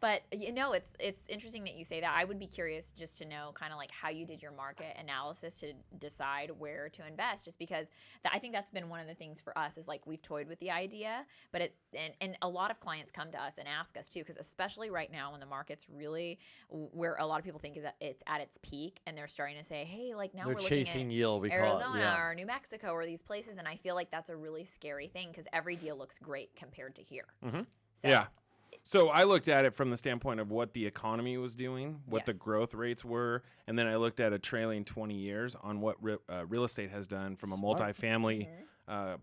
Speaker 4: But it's interesting that you say that. I would be curious just to know kind of like how you did your market analysis to decide where to invest, just because I think that's been one of the things for us is like we've toyed with the idea, but and a lot of clients come to us and ask us too, because especially right now when the market's really where a lot of people think is that it's at its peak, and they're starting to say, hey, like now
Speaker 3: They're
Speaker 4: we're looking
Speaker 3: chasing
Speaker 4: at
Speaker 3: yield. We call
Speaker 4: Arizona
Speaker 3: it. Yeah.
Speaker 4: or New Mexico or these places, and I feel like that's a really scary thing because every deal looks great compared to here.
Speaker 5: Mhm.
Speaker 4: So,
Speaker 5: Yeah. So I looked at it from the standpoint of what the economy was doing, what the
Speaker 4: Yes.
Speaker 5: growth rates were, and then I looked at a trailing 20 years on what real estate has done from a
Speaker 3: Smart.
Speaker 5: multifamily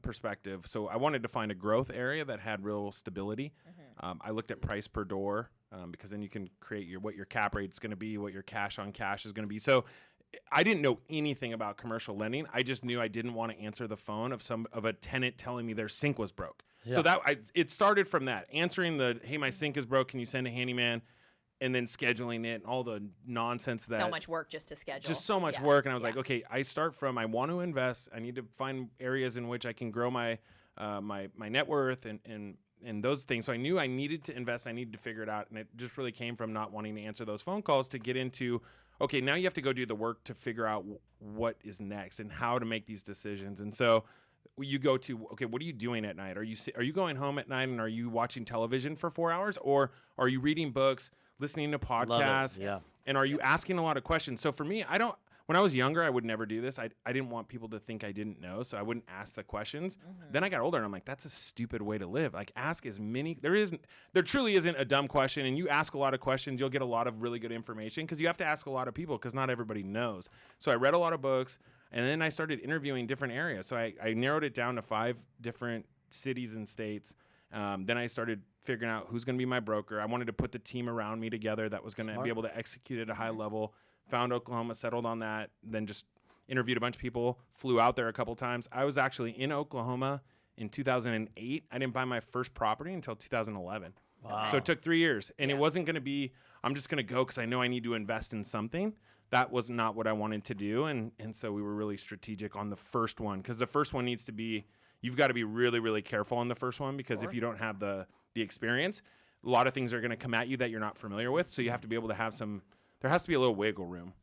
Speaker 5: perspective. So I wanted to find a growth area that had real stability. I looked at price per door because then you can create what your cap rate is going to be, what your cash on cash is going to be. So I didn't know anything about commercial lending. I just knew I didn't want to answer the phone of a tenant telling me their sink was broke. So it started from that, answering hey, my sink is broke. Can you send a handyman? And then scheduling it and all the nonsense that
Speaker 4: so much work just to schedule.
Speaker 5: just so much
Speaker 4: Yeah.
Speaker 5: work. And I was
Speaker 4: Yeah.
Speaker 5: like, okay, I start from I want to invest. I need to find areas in which I can grow my my net worth and those things. So I knew I needed to invest. I needed to figure it out. And it just really came from not wanting to answer those phone calls to get into, okay, now you have to go do the work to figure out what is next and how to make these decisions. And so you go to, okay, what are you doing at night? Are you going home at night and are you watching television for 4 hours, or are you reading books, listening to
Speaker 3: Love it.
Speaker 5: podcasts?
Speaker 3: Yeah.
Speaker 5: And are you asking a lot of questions? So for me, when I was younger, I would never do this. I didn't want people to think I didn't know, so I wouldn't ask the questions. Then I got older and I'm like, that's a stupid way to live. Like, ask as many. There truly isn't a dumb question, and you ask a lot of questions, you'll get a lot of really good information, because you have to ask a lot of people, because not everybody knows. So I read a lot of books, and then I started interviewing different areas. So I narrowed it down to 5 different cities and states. Then I started figuring out who's going to be my broker. I wanted to put the team around me together that was going to
Speaker 3: Smart.
Speaker 5: be able to execute at a high level. Found Oklahoma, settled on that, then just interviewed a bunch of people, flew out there a couple times. I was actually in Oklahoma in 2008. I didn't buy my first property until 2011.
Speaker 3: Wow.
Speaker 5: So it took 3 years. And it wasn't going to be, I'm just going to go because I know I need to invest in something. That was not what I wanted to do. And so we were really strategic on the first one, because the first one needs to be, you've got to be really, really careful on the first one, because if you don't have the experience, a lot of things are going to come at you that you're not familiar with. So you have to be able to have there has to be a little wiggle room.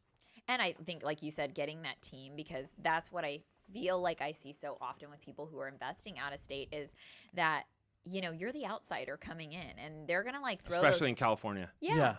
Speaker 4: And I think, like you said, getting that team, because that's what I feel like I see so often with people who are investing out of state, is that, you're the outsider coming in, and they're going to like throw
Speaker 5: Especially in California.
Speaker 4: Yeah,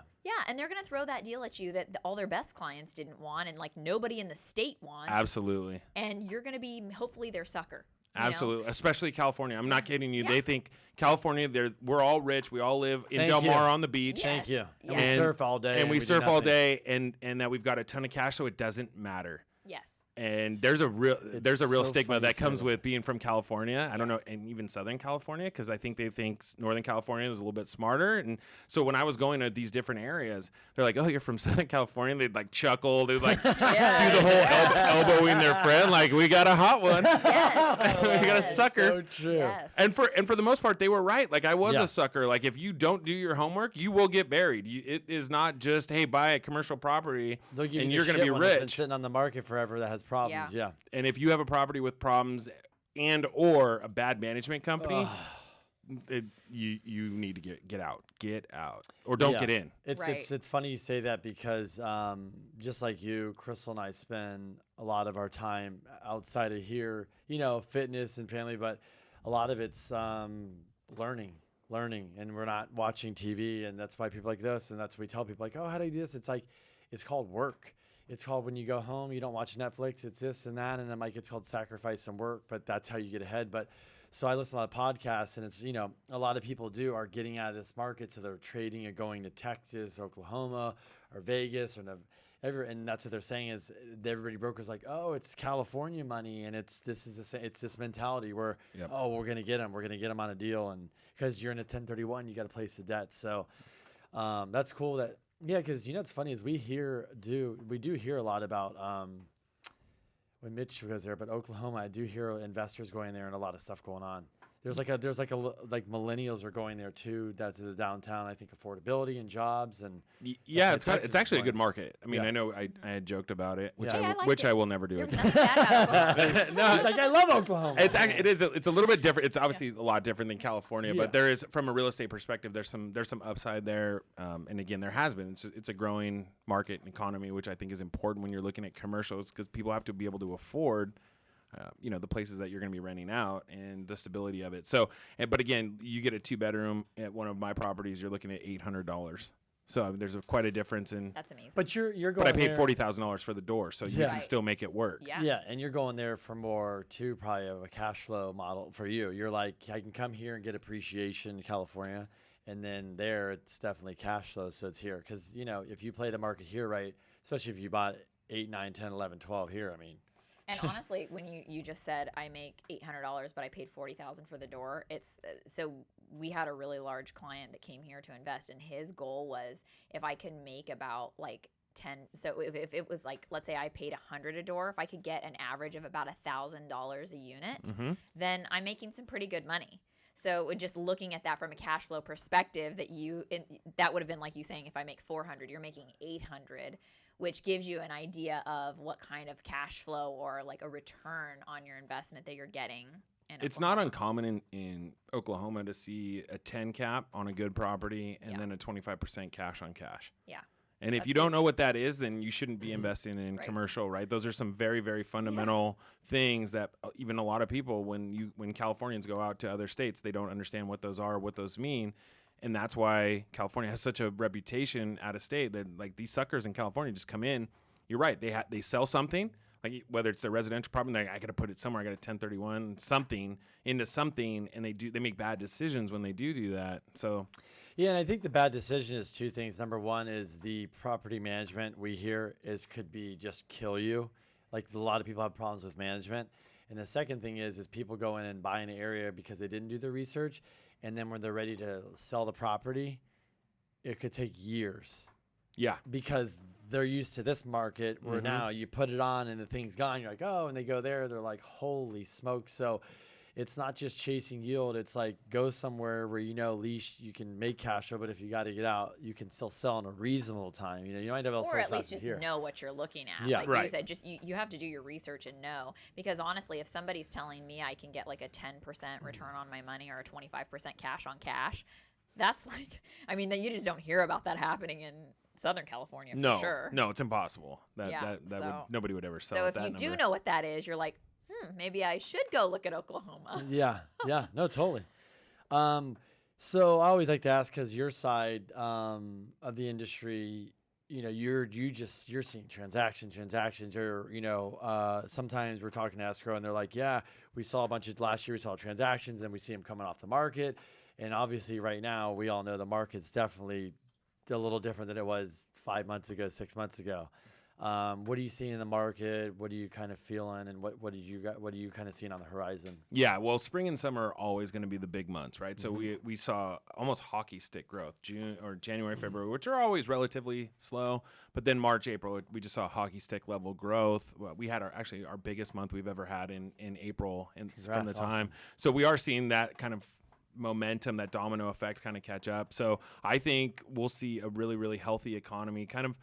Speaker 4: and they're going to throw that deal at you that all their best clients didn't want, and like nobody in the state wants.
Speaker 5: Absolutely.
Speaker 4: And you're going to be hopefully their sucker. you know?
Speaker 5: Absolutely. Especially California. I'm not kidding you.
Speaker 4: Yeah.
Speaker 5: They think California, we're all rich. We all live in
Speaker 3: Thank
Speaker 5: Del
Speaker 3: you.
Speaker 5: Mar on the beach.
Speaker 3: Thank you. And we
Speaker 4: Yes.
Speaker 3: surf all day.
Speaker 5: And we
Speaker 3: do
Speaker 5: surf all
Speaker 3: nothing.
Speaker 5: day, and that we've got a ton of cash, so it doesn't matter.
Speaker 4: Yes.
Speaker 5: And there's a real
Speaker 3: so
Speaker 5: stigma
Speaker 3: funny
Speaker 5: that
Speaker 3: you say
Speaker 5: comes
Speaker 3: that.
Speaker 5: with being from California. I don't know, and even Southern California, because I think they think Northern California is a little bit smarter. And so when I was going to these different areas, they're like, "Oh, you're from Southern California." They'd like chuckle. They'd like do the whole elbowing their friend, like, "We got a hot one. We got a sucker."
Speaker 3: So true.
Speaker 4: Yes.
Speaker 5: And for the most part, they were right. Like, I was
Speaker 3: Yeah.
Speaker 5: a sucker. Like, if you don't do your homework, you will get buried. It is not just, hey, buy a commercial property
Speaker 3: They'll give
Speaker 5: and
Speaker 3: you
Speaker 5: you're
Speaker 3: the
Speaker 5: going to
Speaker 3: shit
Speaker 5: be
Speaker 3: one that's been
Speaker 5: rich.
Speaker 3: sitting on the market forever that has problems. Yeah.
Speaker 5: And if you have a property with problems and or a bad management company, you need to get out, or don't
Speaker 3: Yeah.
Speaker 5: get in.
Speaker 3: It's funny you say that because just like you, Crystal and I spend a lot of our time outside of here, fitness and family, but a lot of it's learning, and we're not watching TV, and that's why people like this, and that's what we tell people like, oh, how do you do this? It's like, it's called work. It's called when you go home, you don't watch Netflix, it's this and that, and I'm like, it's called sacrifice and work, but that's how you get ahead. But so I listen to a lot of podcasts, and it's, a lot of people are getting out of this market, so they're trading and going to Texas, Oklahoma, or Vegas, and that's what they're saying is everybody brokers like, oh, it's California money, and it's this mentality where,
Speaker 5: Yep.
Speaker 3: oh, we're gonna get them on a deal, and because you're in a 1031, you got to place the debt. So that's cool that. Yeah, because what's funny is we do hear a lot about when Mitch goes there, but Oklahoma, I do hear investors going there and a lot of stuff going on. There's millennials are going there too. That's the downtown. I think affordability and jobs and
Speaker 5: Yeah,
Speaker 3: that's why
Speaker 5: it's
Speaker 3: Texas
Speaker 5: actually
Speaker 3: is
Speaker 5: a good
Speaker 3: fine.
Speaker 5: market. I mean,
Speaker 3: Yeah.
Speaker 5: I know I had joked about it, which
Speaker 3: Yeah.
Speaker 4: Hey, I like
Speaker 5: which
Speaker 4: it.
Speaker 5: I will never do
Speaker 4: There's
Speaker 5: again.
Speaker 4: nothing bad about it.
Speaker 3: No, it's like I love Oklahoma.
Speaker 5: It's a little bit different. It's obviously a lot different than California,
Speaker 3: Yeah.
Speaker 5: but there is, from a real estate perspective, there's some upside there. And again, there has been. It's a growing market and economy, which I think is important when you're looking at commercials, because people have to be able to afford the places that you're going to be renting out and the stability of it. So, but again, you get a 2-bedroom at one of my properties, you're looking at $800. So there's quite a difference in.
Speaker 4: That's amazing.
Speaker 3: But you're going.
Speaker 5: But I paid
Speaker 3: there-
Speaker 5: $40,000 for the door, so you
Speaker 3: Yeah.
Speaker 5: can
Speaker 4: Right.
Speaker 5: still make it work.
Speaker 4: Yeah.
Speaker 3: Yeah, and you're going there for more too, probably of a cash flow model for you. You're like, I can come here and get appreciation in California, and then there it's definitely cash flow, so it's here. Because, if you play the market here right, especially if you bought 8, 9, 10, 11, 12 here, I mean.
Speaker 4: And honestly, when you just said I make $800, but I paid $40,000 for the door, it's so we had a really large client that came here to invest, and his goal was if I could make about like 10. So if it was like, let's say I paid $100 a door, if I could get an average of about $1,000 a unit, then I'm making some pretty good money. So just looking at that from a cash flow perspective, that would have been like you saying, if I make 400, you're making 800. Which gives you an idea of what kind of cash flow or like a return on your investment that you're getting.
Speaker 5: It's not uncommon in Oklahoma to see a 10 cap on a good property and then a 25% cash on cash.
Speaker 4: Yeah.
Speaker 5: And if you don't know what that is, then you shouldn't be investing in commercial, right? Those are some very, very fundamental things that even a lot of people, when Californians go out to other states, they don't understand what those are, what those mean. And that's why California has such a reputation out of state that like these suckers in California just come in. You're right. They sell something, like whether it's their residential property, they're like, I got to put it somewhere. I got a 1031 something into something. And they make bad decisions when they do that. So.
Speaker 3: Yeah, and I think the bad decision is two things. Number one is the property management we hear could be just kill you. Like a lot of people have problems with management. And the second thing is people go in and buy an area because they didn't do the research. And then when they're ready to sell the property, it could take years.
Speaker 5: Yeah.
Speaker 3: Because they're used to this market where now you put it on and the thing's gone. You're like, oh, and they go there. They're like, holy smoke. So it's not just chasing yield. It's like go somewhere where at least you can make cash flow, but if you got to get out, you can still sell in a reasonable time. You might have
Speaker 4: or at least just know what you're looking at.
Speaker 3: Yeah,
Speaker 4: like you said, just you have to do your research and know. Because honestly, if somebody's telling me I can get like a 10% return on my money or a 25% cash on cash, that's like, I mean, you just don't hear about that happening in Southern California for sure.
Speaker 5: No, it's impossible. Nobody would ever sell.
Speaker 4: So
Speaker 5: at
Speaker 4: if
Speaker 5: that
Speaker 4: you
Speaker 5: number.
Speaker 4: do know what that is, you're like, maybe I should go look at Oklahoma.
Speaker 3: Yeah, no, totally. So I always like to ask, because your side of the industry, you're seeing transactions. Or sometimes we're talking to escrow and they're like, yeah, we saw a bunch of last year. We saw transactions and we see them coming off the market. And obviously, right now, we all know the market's definitely a little different than it was 5 months ago, 6 months ago. What are you seeing in the market? What are you kind of feeling, and what are you kind of seeing on the horizon?
Speaker 5: Yeah, well, spring and summer are always going to be the big months, right? So we saw almost hockey stick growth, January, February, which are always relatively slow, but then March, April, we just saw hockey stick level growth. We had our biggest month we've ever had in April, and from the time.
Speaker 3: Awesome.
Speaker 5: So we are seeing that kind of momentum, that domino effect kind of catch up. So I think we'll see a really, really healthy economy, kind of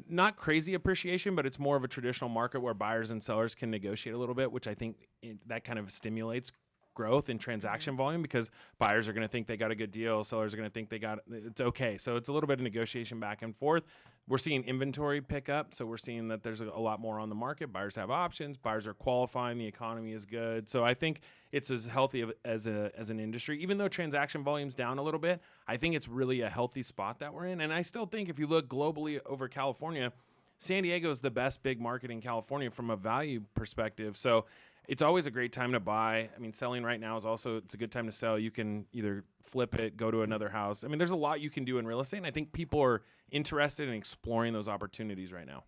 Speaker 5: not crazy appreciation, but it's more of a traditional market where buyers and sellers can negotiate a little bit, which I think that kind of stimulates growth in transaction volume, because buyers are going to think they got a good deal, sellers are going to think it's okay. So it's a little bit of negotiation back and forth. We're seeing inventory pick up, so we're seeing that there's a lot more on the market. Buyers have options, buyers are qualifying, the economy is good. So I think it's as healthy as an industry. Even though transaction volume's down a little bit, I think it's really a healthy spot that we're in. And I still think if you look globally over California, San Diego is the best big market in California from a value perspective. So it's always a great time to buy. I mean, selling right now it's a good time to sell. You can either flip it, go to another house. I mean, there's a lot you can do in real estate, and I think people are interested in exploring those opportunities right now.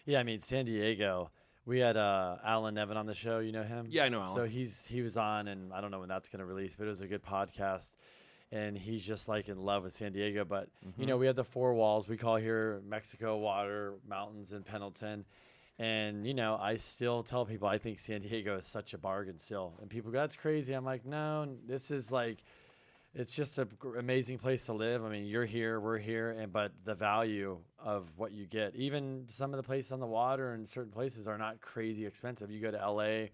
Speaker 3: Yeah, I mean, San Diego, we had Alan Nevin on the show. You know him?
Speaker 5: Yeah, I know Alan.
Speaker 3: So he was on, and I don't know when that's going to release, but it was a good podcast. And he's just like in love with San Diego. But, we have the four walls we call here Mexico, water, mountains, and Pendleton. And, I still tell people I think San Diego is such a bargain still. And people go, that's crazy. I'm like, no, this is like, it's just an amazing place to live. I mean, you're here, we're here. But the value of what you get, even some of the places on the water and certain places are not crazy expensive. You go to LA,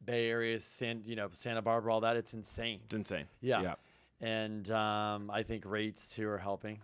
Speaker 3: Bay Area, Santa Barbara, all that, it's insane.
Speaker 5: It's insane.
Speaker 3: Yeah. And I think rates too are helping.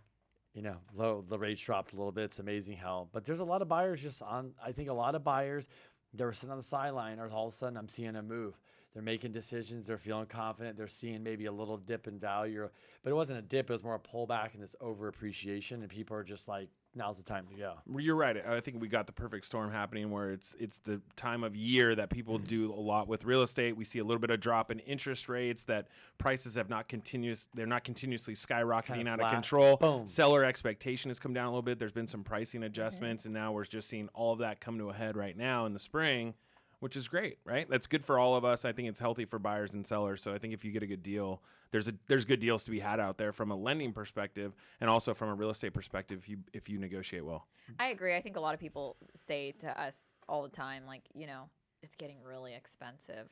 Speaker 3: The rates dropped a little bit. It's amazing how. But there's a lot of buyers I think a lot of buyers, they were sitting on the sideline, or all of a sudden I'm seeing a move. They're making decisions. They're feeling confident. They're seeing maybe a little dip in value. But it wasn't a dip. It was more a pullback and this over appreciation. And people are just like, now's the time to go.
Speaker 5: You're right. I think we got the perfect storm happening where it's the time of year that people do a lot with real estate. We see a little bit of drop in interest rates, that prices have they're not continuously skyrocketing out of control.
Speaker 3: Boom.
Speaker 5: Seller expectation has come down a little bit. There's been some pricing adjustments, and now we're just seeing all of that come to a head right now in the spring, which is great, right? That's good for all of us. I think it's healthy for buyers and sellers. So I think if you get a good deal, there's good deals to be had out there from a lending perspective, and also from a real estate perspective if you negotiate well.
Speaker 4: I agree. I think a lot of people say to us all the time, like, it's getting really expensive.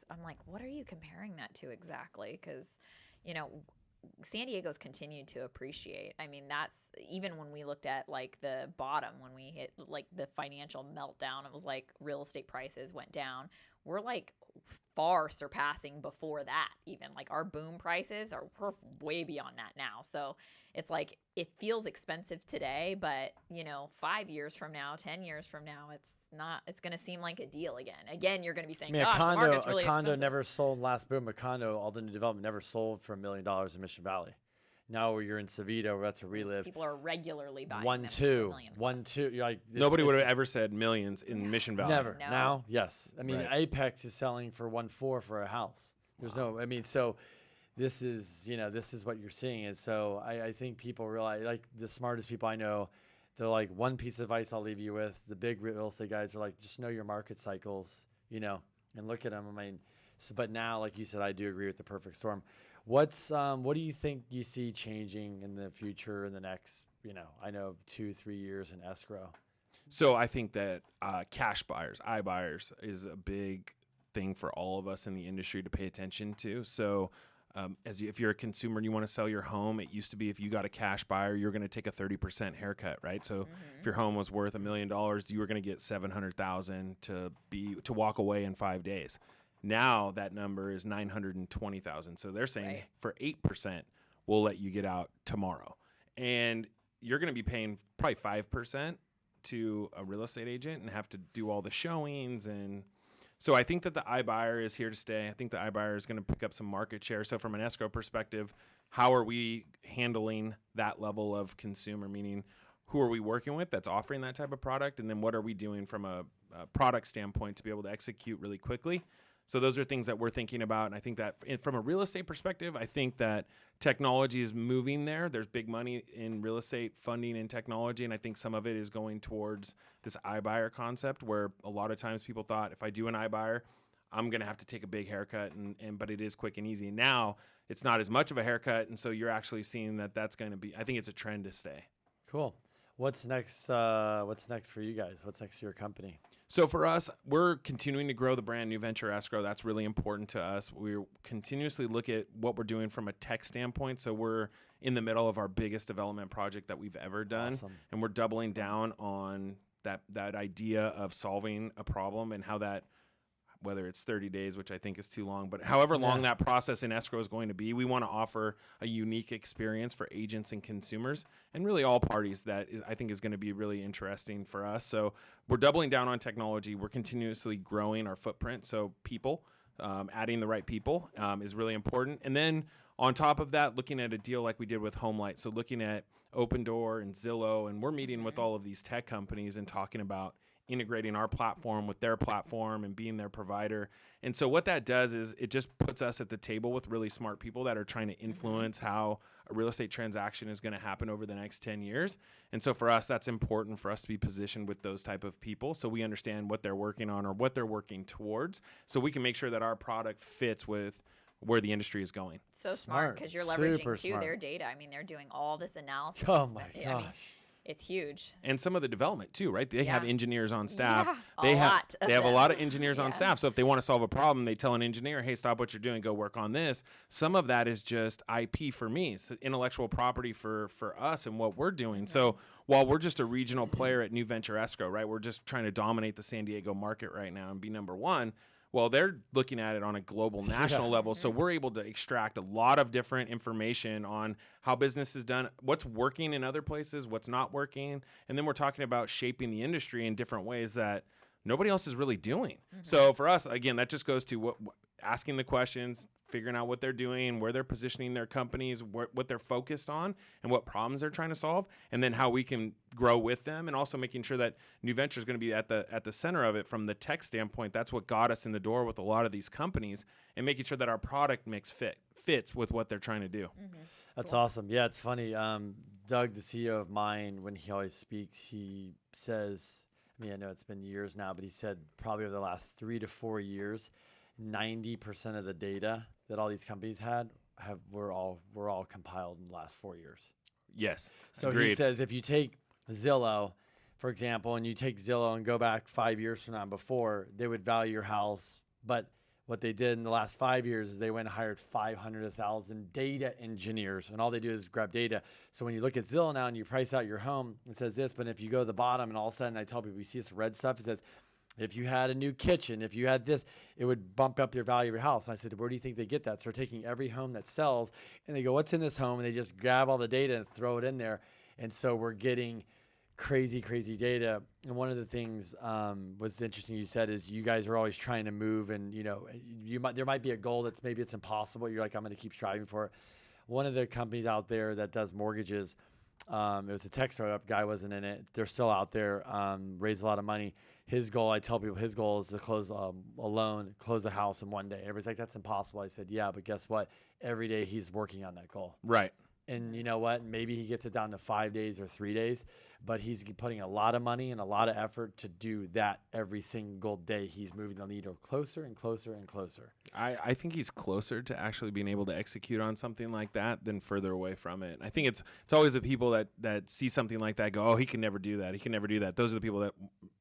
Speaker 4: I'm like, what are you comparing that to exactly? Because, San Diego's continued to appreciate. I mean, that's even when we looked at like the bottom, when we hit like the financial meltdown, it was like real estate prices went down. We're like far surpassing before that. Even like our boom prices we're way beyond that now. So it's like, it feels expensive today, but 5 years from now, 10 years from now, it's going to seem like a deal again. Again, you're going to be saying, gosh, the market's really
Speaker 3: expensive. A condo
Speaker 4: expensive.
Speaker 3: never sold last boom. A condo, all the new development never sold for $1 million in Mission Valley. Now where you're in Sevita, where that's where we live.
Speaker 4: People are regularly buying
Speaker 3: 1,
Speaker 4: them
Speaker 3: 2,
Speaker 4: for $1 million+.
Speaker 3: 1, 2. You're like,
Speaker 5: Nobody would have ever said millions in Mission Valley.
Speaker 3: Never.
Speaker 4: No.
Speaker 3: Now, yes. I mean,
Speaker 5: Right.
Speaker 3: Apex is selling for 1.4 for a house. There's no. I mean, so this is what you're seeing. And so I think people realize, like the smartest people I know, they're like, one piece of advice I'll leave you with. The big real estate guys are like, just know your market cycles, and look at them. I mean, but now, like you said, I do agree with the perfect storm. What do you think you see changing in the future in the next, I know 2-3 years in escrow?
Speaker 5: So I think that cash buyers, iBuyers, is a big thing for all of us in the industry to pay attention to. So if you're a consumer and you want to sell your home, it used to be if you got a cash buyer, you're going to take a 30% haircut, right? So if your home was worth $1 million, you were going to get $700,000 to walk away in 5 days. Now that number is $920,000. So they're saying for 8%, we'll let you get out tomorrow, and you're going to be paying probably 5% to a real estate agent and have to do all the showings. And so I think that the iBuyer is here to stay. I think the iBuyer is going to pick up some market share. So from an escrow perspective, how are we handling that level of consumer? Meaning, who are we working with that's offering that type of product? And then what are we doing from a product standpoint to be able to execute really quickly? So those are things that we're thinking about. And I think that from a real estate perspective, I think that technology is moving there. There's big money in real estate funding and technology. And I think some of it is going towards this iBuyer concept, where a lot of times people thought, if I do an iBuyer, I'm going to have to take a big haircut, but it is quick and easy. Now it's not as much of a haircut. And so you're actually seeing that that's going to be, I think it's a trend to stay.
Speaker 3: Cool. What's next? What's next for you guys? What's next for your company?
Speaker 5: So for us, we're continuing to grow the brand new Venture Escrow. That's really important to us. We continuously look at what we're doing from a tech standpoint. So we're in the middle of our biggest development project that we've ever done.
Speaker 3: Awesome.
Speaker 5: And we're doubling down on that idea of solving a problem and how that, whether it's 30 days, which I think is too long, but however long that process in escrow is going to be, we want to offer a unique experience for agents and consumers and really all parties that I think is going to be really interesting for us. So we're doubling down on technology. We're continuously growing our footprint. So people, adding the right people is really important. And then on top of that, looking at a deal like we did with HomeLight. So looking at Open Door and Zillow, and we're meeting with all of these tech companies and talking about integrating our platform with their platform and being their provider. And so what that does is it just puts us at the table with really smart people that are trying to influence how a real estate transaction is going to happen over the next 10 years. And so for us, that's important for us to be positioned with those type of people so we understand what they're working on or what they're working towards so we can make sure that our product fits with where the industry is going.
Speaker 4: So smart because you're leveraging too their data. I mean, they're doing all this analysis.
Speaker 3: Oh my gosh.
Speaker 4: I mean, it's huge.
Speaker 5: And some of the development too, right? They have engineers on staff.
Speaker 4: Yeah,
Speaker 5: they have a lot of engineers on staff. So if they want to solve a problem, they tell an engineer, hey, stop what you're doing, go work on this. Some of that is just IP for me. It's intellectual property for us and what we're doing. So while we're just a regional player at New Venture Escrow, right? We're just trying to dominate the San Diego market right now and be number one. Well, they're looking at it on a global, national level. So we're able to extract a lot of different information on how business is done, what's working in other places, what's not working. And then we're talking about shaping the industry in different ways that nobody else is really doing. So for us, again, that just goes to asking the questions, figuring out what they're doing, where they're positioning their companies, what they're focused on, and what problems they're trying to solve, and then how we can grow with them, and also making sure that New Venture is going to be at the center of it from the tech standpoint. That's what got us in the door with a lot of these companies, and making sure that our product mix fits with what they're trying to do.
Speaker 3: That's awesome. Yeah, it's funny. Doug, the CEO of mine, when he always speaks, he says, I mean, I know it's been years now, but he said probably over the last 3 to 4 years, 90% of the data that all these companies were all compiled in the last 4 years.
Speaker 5: Yes.
Speaker 3: So
Speaker 5: agreed.
Speaker 3: he says if you take Zillow, for example, and you take Zillow and go back 5 years from now before, they would value your house. But what they did in the last 5 years is they went and hired 500,000 data engineers, and all they do is grab data. So when you look at Zillow now and you price out your home, it says this, but if you go to the bottom and all of a sudden I tell people, you see this red stuff, it says, if you had a new kitchen, if you had this, it would bump up your value of your house. And I said, where do you think they get that? So they're taking every home that sells and they go, what's in this home? And they just grab all the data and throw it in there. And so we're getting crazy data. And one of the things was interesting you said is you guys are always trying to move, and there might be a goal that's maybe it's impossible. You're like, I'm going to keep striving for it. One of the companies out there that does mortgages, it was a tech startup, guy wasn't in it. They're still out there, raised a lot of money. His goal, I tell people, his goal is to close a loan, close a house in one day. Everybody's like, that's impossible. I said, yeah, but guess what? Every day he's working on that goal.
Speaker 5: Right.
Speaker 3: And you know what? Maybe he gets it down to 5 days or 3 days, but he's putting a lot of money and a lot of effort to do that every single day. He's moving the needle closer and closer and closer.
Speaker 5: I think he's closer to actually being able to execute on something like that than further away from it. I think it's always the people that see something like that go, oh, he can never do that. He can never do that. Those are the people that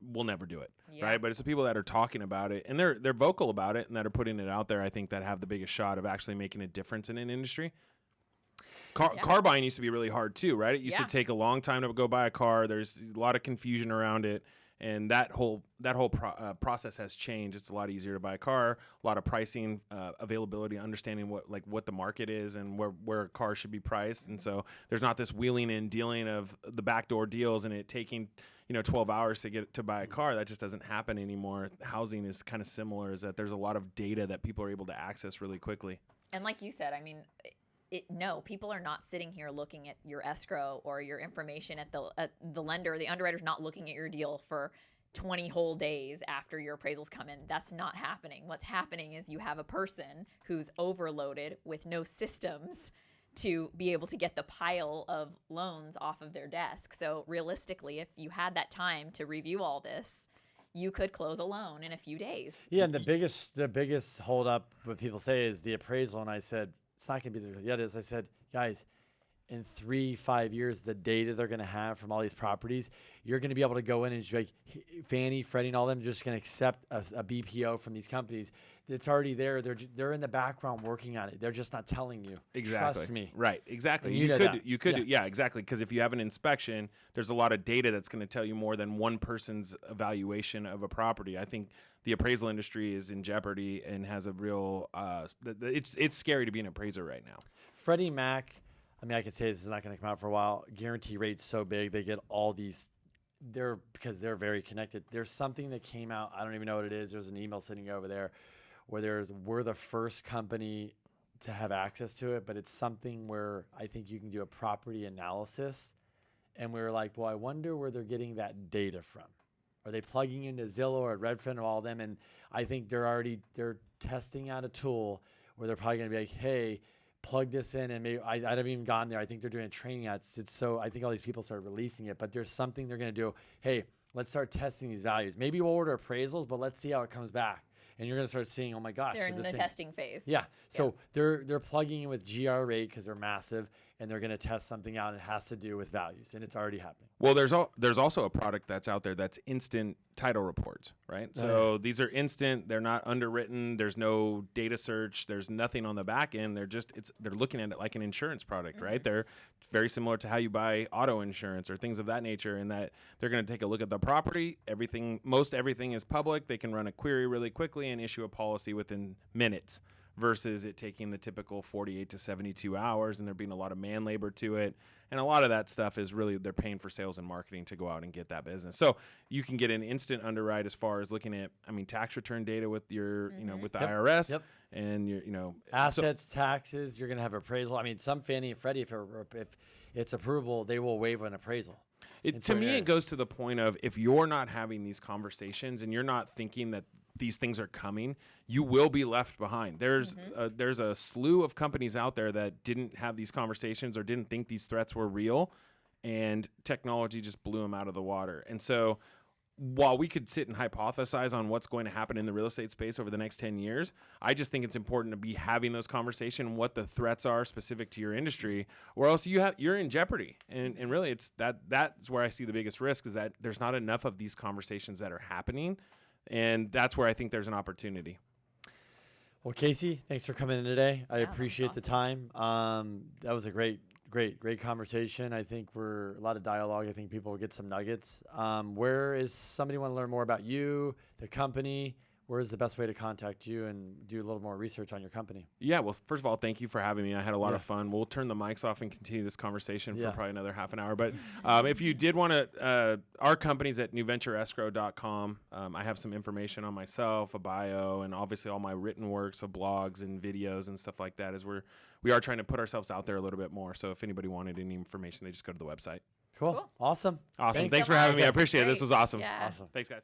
Speaker 5: will never do it, right? But it's the people that are talking about it and they're vocal about it and that are putting it out there, I think, that have the biggest shot of actually making a difference in an industry. Car buying used to be really hard too, right? It used to take a long time to go buy a car. There's a lot of confusion around it, and that whole process has changed. It's a lot easier to buy a car, a lot of pricing, availability, understanding what the market is and where a car should be priced. And so there's not this wheeling and dealing of the backdoor deals and it taking 12 hours to buy a car. That just doesn't happen anymore. Housing is kind of similar, is that there's a lot of data that people are able to access really quickly.
Speaker 4: And like you said, I mean, no, people are not sitting here looking at your escrow or your information at the lender. The underwriter's not looking at your deal for 20 whole days after your appraisals come in. That's not happening. What's happening is you have a person who's overloaded with no systems to be able to get the pile of loans off of their desk. So realistically, if you had that time to review all this, you could close a loan in a few days.
Speaker 3: Yeah, and the biggest hold up what people say is the appraisal. And I said, it's not going to be there. Yeah, it is. I said, guys, in 3-5 years, the data they're going to have from all these properties, you're going to be able to go in and just be like, Fannie, Freddie, and all them just going to accept a BPO from these companies. It's already there. They're in the background working on it. They're just not telling you.
Speaker 5: Exactly.
Speaker 3: Trust me.
Speaker 5: Right. Exactly.
Speaker 3: And you could.
Speaker 5: Yeah, exactly. Because if you have an inspection, there's a lot of data that's going to tell you more than one person's evaluation of a property. I think the appraisal industry is in jeopardy and has a real. It's scary to be an appraiser right now.
Speaker 3: Freddie Mac. I mean, I could say this is not going to come out for a while. Guarantee rate's so big, they get all these. Because they're very connected. There's something that came out. I don't even know what it is. There's an email sitting over there where we're the first company to have access to it, but it's something where I think you can do a property analysis. And we were like, well, I wonder where they're getting that data from. Are they plugging into Zillow or Redfin or all of them? And I think they're testing out a tool where they're probably going to be like, hey, plug this in, and maybe I haven't even gone there. I think they're doing a training out. It's so I think all these people start releasing it, but there's something they're going to do. Hey, let's start testing these values. Maybe we'll order appraisals, but let's see how it comes back. And you're going to start seeing, oh my gosh,
Speaker 4: They're in the testing phase.
Speaker 3: Yeah. So they're plugging in with GR rate because they're massive, and they're going to test something out. And it has to do with values, and it's already happening.
Speaker 5: Well, there's also a product that's out there that's instant title reports, right? So these are instant. They're not underwritten. There's no data search. There's nothing on the back end. They're looking at it like an insurance product, right? They're very similar to how you buy auto insurance or things of that nature, in that they're going to take a look at the property. Most everything is public. They can run a query really quickly and issue a policy within minutes, versus it taking the typical 48 to 72 hours, and there being a lot of man labor to it. And a lot of that stuff is really, they're paying for sales and marketing to go out and get that business. So you can get an instant underwrite as far as looking at, tax return data with your, with the IRS and your,
Speaker 3: assets, taxes. You're going to have appraisal. Some Fannie and Freddie, if it's approvable, they will waive an appraisal.
Speaker 5: To me, it goes to the point of, if you're not having these conversations and you're not thinking that these things are coming, you will be left behind. There's a slew of companies out there that didn't have these conversations or didn't think these threats were real, and technology just blew them out of the water. And so while we could sit and hypothesize on what's going to happen in the real estate space over the next 10 years, I just think it's important to be having those conversations, what the threats are specific to your industry, or else you're in jeopardy. And really, it's that's where I see the biggest risk, is that there's not enough of these conversations that are happening. And that's where I think there's an opportunity.
Speaker 3: Well, Casey, thanks for coming in today. I
Speaker 4: Yeah,
Speaker 3: appreciate the time. That was a great conversation. I think a lot of dialogue. I think people will get some nuggets. Where is somebody want to learn more about you, the company? Where is the best way to contact you and do a little more research on your company?
Speaker 5: Yeah, well, first of all, thank you for having me. I had a lot of fun. We'll turn the mics off and continue this conversation for probably another half an hour. But if you did want to, our company's at newventureescrow.com. I have some information on myself, a bio, and obviously all my written works of blogs and videos and stuff like that, as we are trying to put ourselves out there a little bit more. So if anybody wanted any information, they just go to the website.
Speaker 3: Cool. Awesome.
Speaker 5: Thanks for having me. I appreciate it. This was awesome.
Speaker 4: Yeah.
Speaker 3: Awesome.
Speaker 5: Thanks, guys.